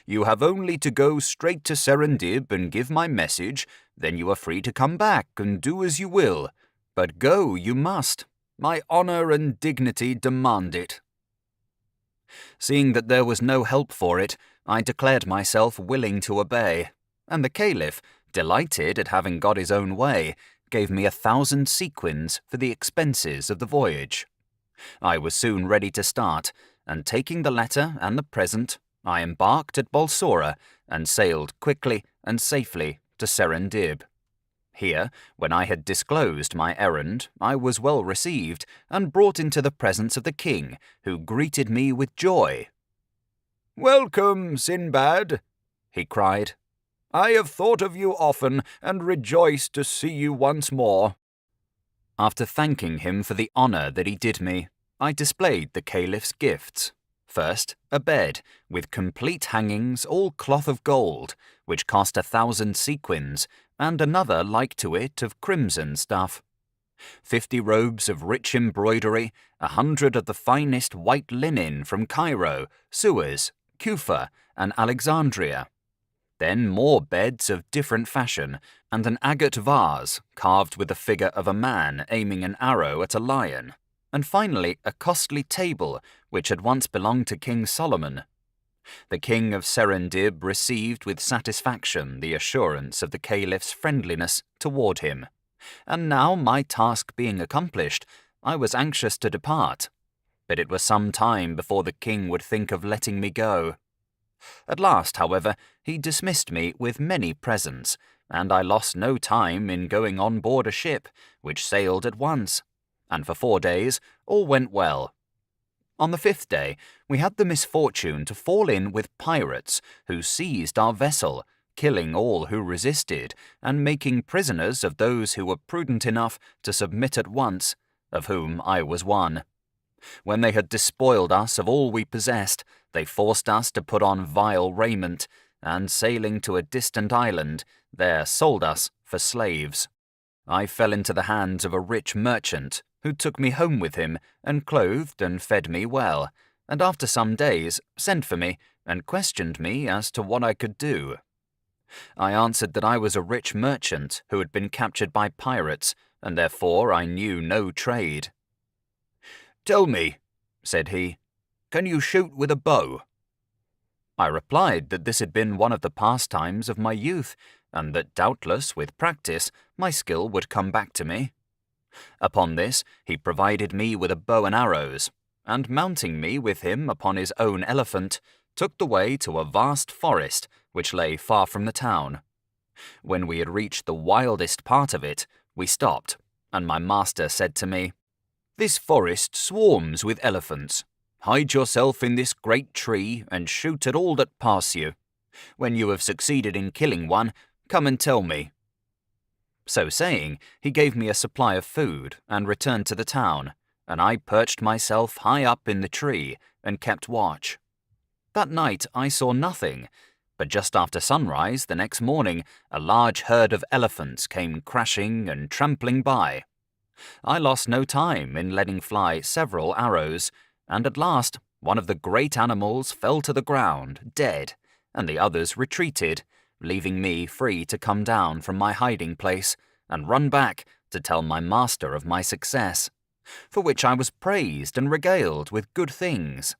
You have only to go straight to Serendib and give my message, then you are free to come back and do as you will. But go you must. My honor and dignity demand it." Seeing that there was no help for it, I declared myself willing to obey, and the Caliph, delighted at having got his own way, gave me 1,000 sequins for the expenses of the voyage. I was soon ready to start, and taking the letter and the present, I embarked at Balsora and sailed quickly and safely to Serendib. Here, when I had disclosed my errand, I was well received and brought into the presence of the king, who greeted me with joy. "Welcome, Sinbad," he cried. "I have thought of you often and rejoice to see you once more." After thanking him for the honor that he did me, I displayed the Caliph's gifts. First, a bed, with complete hangings, all cloth of gold, which cost 1,000 sequins, and another like to it of crimson stuff. 50 robes of rich embroidery, 100 of the finest white linen from Cairo, Suez, Kufa, and Alexandria. Then more beds of different fashion, and an agate vase carved with the figure of a man aiming an arrow at a lion, and finally a costly table which had once belonged to King Solomon. The king of Serendib received with satisfaction the assurance of the Caliph's friendliness toward him, and now my task being accomplished, I was anxious to depart, but it was some time before the king would think of letting me go. At last, however, he dismissed me with many presents, and I lost no time in going on board a ship, which sailed at once, and for 4 days all went well. On the 5th day, we had the misfortune to fall in with pirates who seized our vessel, killing all who resisted, and making prisoners of those who were prudent enough to submit at once, of whom I was one. When they had despoiled us of all we possessed, they forced us to put on vile raiment, and sailing to a distant island, there sold us for slaves. I fell into the hands of a rich merchant, who took me home with him, and clothed and fed me well, and after some days sent for me, and questioned me as to what I could do. I answered that I was a rich merchant who had been captured by pirates, and therefore I knew no trade. "Tell me," said he, "can you shoot with a bow?" I replied that this had been one of the pastimes of my youth, and that doubtless, with practice, my skill would come back to me. Upon this, he provided me with a bow and arrows, and mounting me with him upon his own elephant, took the way to a vast forest which lay far from the town. When we had reached the wildest part of it, we stopped, and my master said to me, "This forest swarms with elephants. Hide yourself in this great tree and shoot at all that pass you. When you have succeeded in killing one, come and tell me." So saying, he gave me a supply of food and returned to the town, and I perched myself high up in the tree and kept watch. That night I saw nothing, but just after sunrise the next morning a large herd of elephants came crashing and trampling by. I lost no time in letting fly several arrows, and at last one of the great animals fell to the ground, dead, and the others retreated, leaving me free to come down from my hiding place and run back to tell my master of my success, for which I was praised and regaled with good things.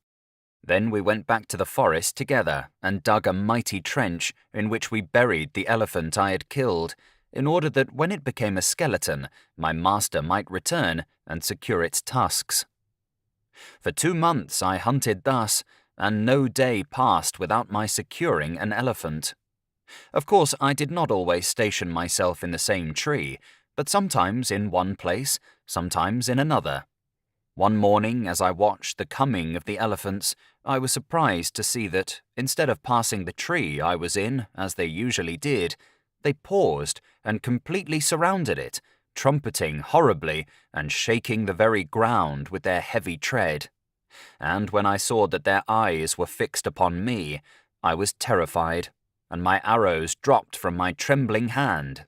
Then we went back to the forest together and dug a mighty trench in which we buried the elephant I had killed, in order that when it became a skeleton, my master might return and secure its tusks. For 2 months I hunted thus, and no day passed without my securing an elephant. Of course, I did not always station myself in the same tree, but sometimes in one place, sometimes in another. One morning, as I watched the coming of the elephants, I was surprised to see that, instead of passing the tree I was in, as they usually did, they paused and completely surrounded it, trumpeting horribly and shaking the very ground with their heavy tread. And when I saw that their eyes were fixed upon me, I was terrified, and my arrows dropped from my trembling hand.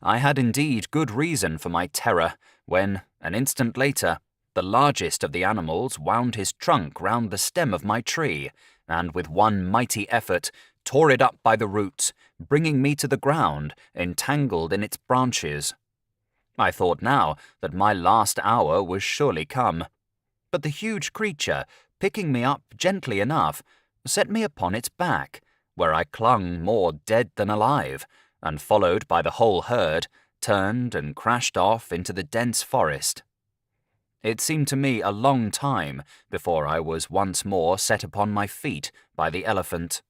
I had indeed good reason for my terror when, an instant later, the largest of the animals wound his trunk round the stem of my tree, and with one mighty effort tore it up by the roots, bringing me to the ground, entangled in its branches. I thought now that my last hour was surely come, but the huge creature, picking me up gently enough, set me upon its back, where I clung more dead than alive, and followed by the whole herd, turned and crashed off into the dense forest. It seemed to me a long time before I was once more set upon my feet by the elephant,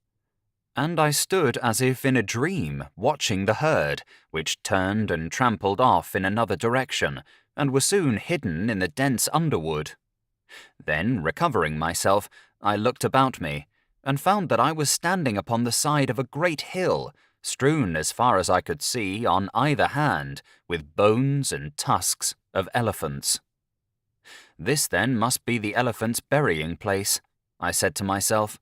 and I stood as if in a dream watching the herd, which turned and trampled off in another direction, and were soon hidden in the dense underwood. Then, recovering myself, I looked about me, and found that I was standing upon the side of a great hill, strewn as far as I could see on either hand with bones and tusks of elephants. This then must be the elephants' burying place, I said to myself,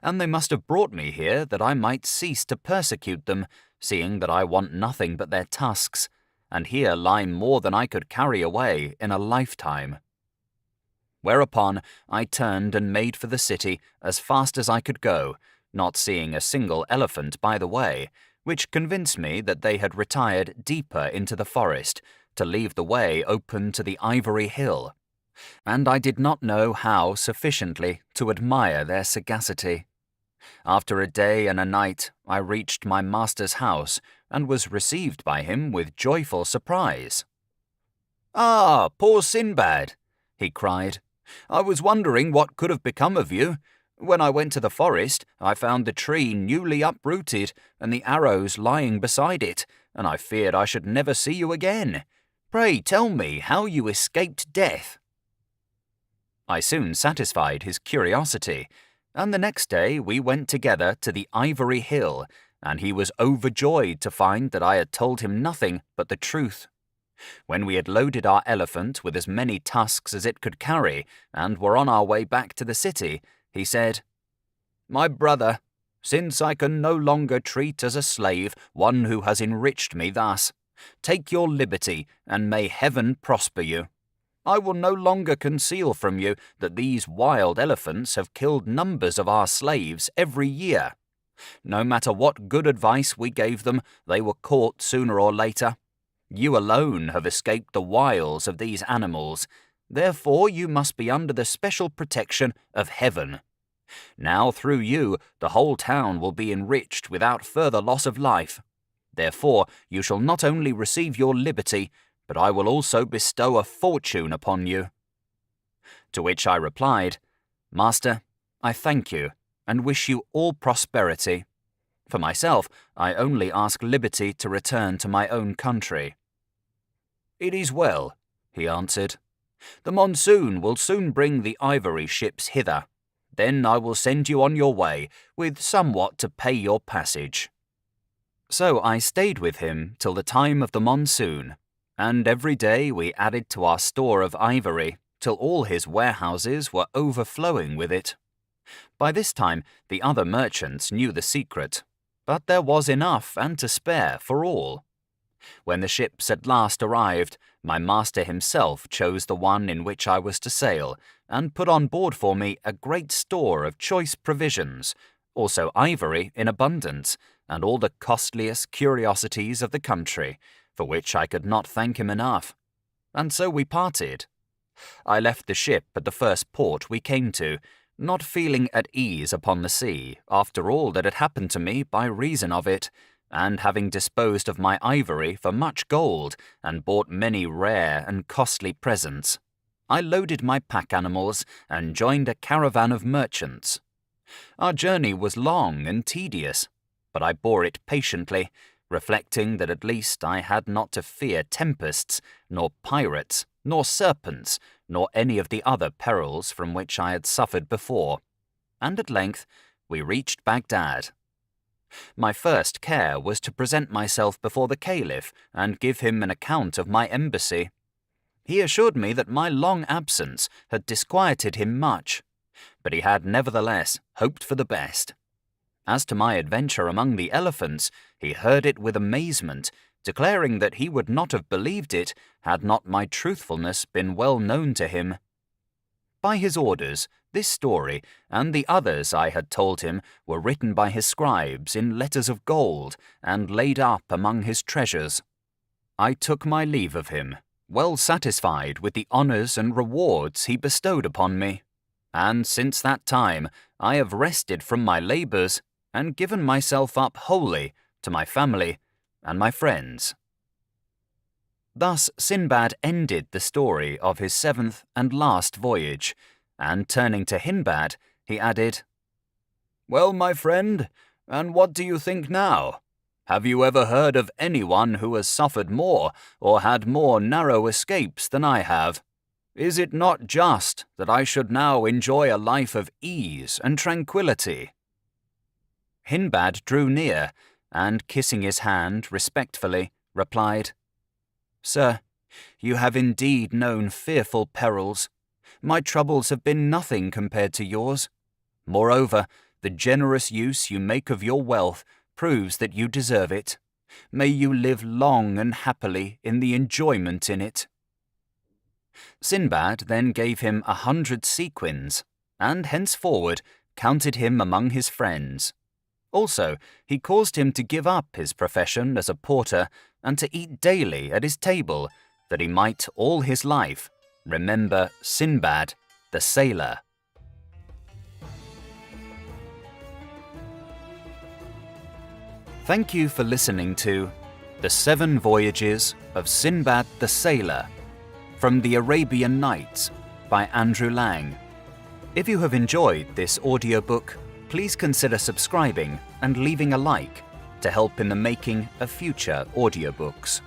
and they must have brought me here that I might cease to persecute them, seeing that I want nothing but their tusks, and here lie more than I could carry away in a lifetime. Whereupon I turned and made for the city as fast as I could go, not seeing a single elephant by the way, which convinced me that they had retired deeper into the forest to leave the way open to the ivory hill, and I did not know how sufficiently to admire their sagacity. After a day and a night, I reached my master's house and was received by him with joyful surprise. "Ah, poor Sinbad!" he cried. "I was wondering what could have become of you. When I went to the forest, I found the tree newly uprooted and the arrows lying beside it, and I feared I should never see you again. Pray tell me how you escaped death." I soon satisfied his curiosity, and the next day we went together to the ivory hill, and he was overjoyed to find that I had told him nothing but the truth. When we had loaded our elephant with as many tusks as it could carry, and were on our way back to the city, he said, "My brother, since I can no longer treat as a slave one who has enriched me thus, take your liberty, and may heaven prosper you. I will no longer conceal from you that these wild elephants have killed numbers of our slaves every year. No matter what good advice we gave them, they were caught sooner or later. You alone have escaped the wiles of these animals. Therefore you must be under the special protection of heaven. Now through you the whole town will be enriched without further loss of life. Therefore you shall not only receive your liberty, but I will also bestow a fortune upon you." To which I replied, "Master, I thank you, and wish you all prosperity. For myself, I only ask liberty to return to my own country." "It is well," he answered. "The monsoon will soon bring the ivory ships hither. Then I will send you on your way, with somewhat to pay your passage." So I stayed with him till the time of the monsoon, and every day we added to our store of ivory, till all his warehouses were overflowing with it. By this time the other merchants knew the secret, but there was enough and to spare for all. When the ships at last arrived, my master himself chose the one in which I was to sail, and put on board for me a great store of choice provisions, also ivory in abundance, and all the costliest curiosities of the country, for which I could not thank him enough. And so we parted. I left the ship at the first port we came to, not feeling at ease upon the sea after all that had happened to me by reason of it, and having disposed of my ivory for much gold and bought many rare and costly presents, I loaded my pack animals and joined a caravan of merchants. Our journey was long and tedious, but I bore it patiently, reflecting that at least I had not to fear tempests, nor pirates, nor serpents, nor any of the other perils from which I had suffered before, and at length we reached Baghdad. My first care was to present myself before the Caliph and give him an account of my embassy. He assured me that my long absence had disquieted him much, but he had nevertheless hoped for the best. As to my adventure among the elephants, he heard it with amazement, declaring that he would not have believed it had not my truthfulness been well known to him. By his orders, this story and the others I had told him were written by his scribes in letters of gold and laid up among his treasures. I took my leave of him, well satisfied with the honours and rewards he bestowed upon me, and since that time I have rested from my labours and given myself up wholly to my family and my friends. Thus Sinbad ended the story of his 7th and last voyage, and turning to Hindbad, he added, "Well, my friend, and what do you think now? Have you ever heard of anyone who has suffered more or had more narrow escapes than I have? Is it not just that I should now enjoy a life of ease and tranquillity?" Hindbad drew near, and kissing his hand respectfully, replied, "Sir, you have indeed known fearful perils. My troubles have been nothing compared to yours. Moreover, the generous use you make of your wealth proves that you deserve it. May you live long and happily in the enjoyment in it." Sinbad then gave him 100 sequins, and henceforward counted him among his friends. Also, he caused him to give up his profession as a porter and to eat daily at his table, that he might all his life remember Sinbad the sailor. Thank you for listening to The 7 Voyages of Sinbad the Sailor from the Arabian Nights by Andrew Lang. If you have enjoyed this audiobook, please consider subscribing and leaving a like to help in the making of future audiobooks.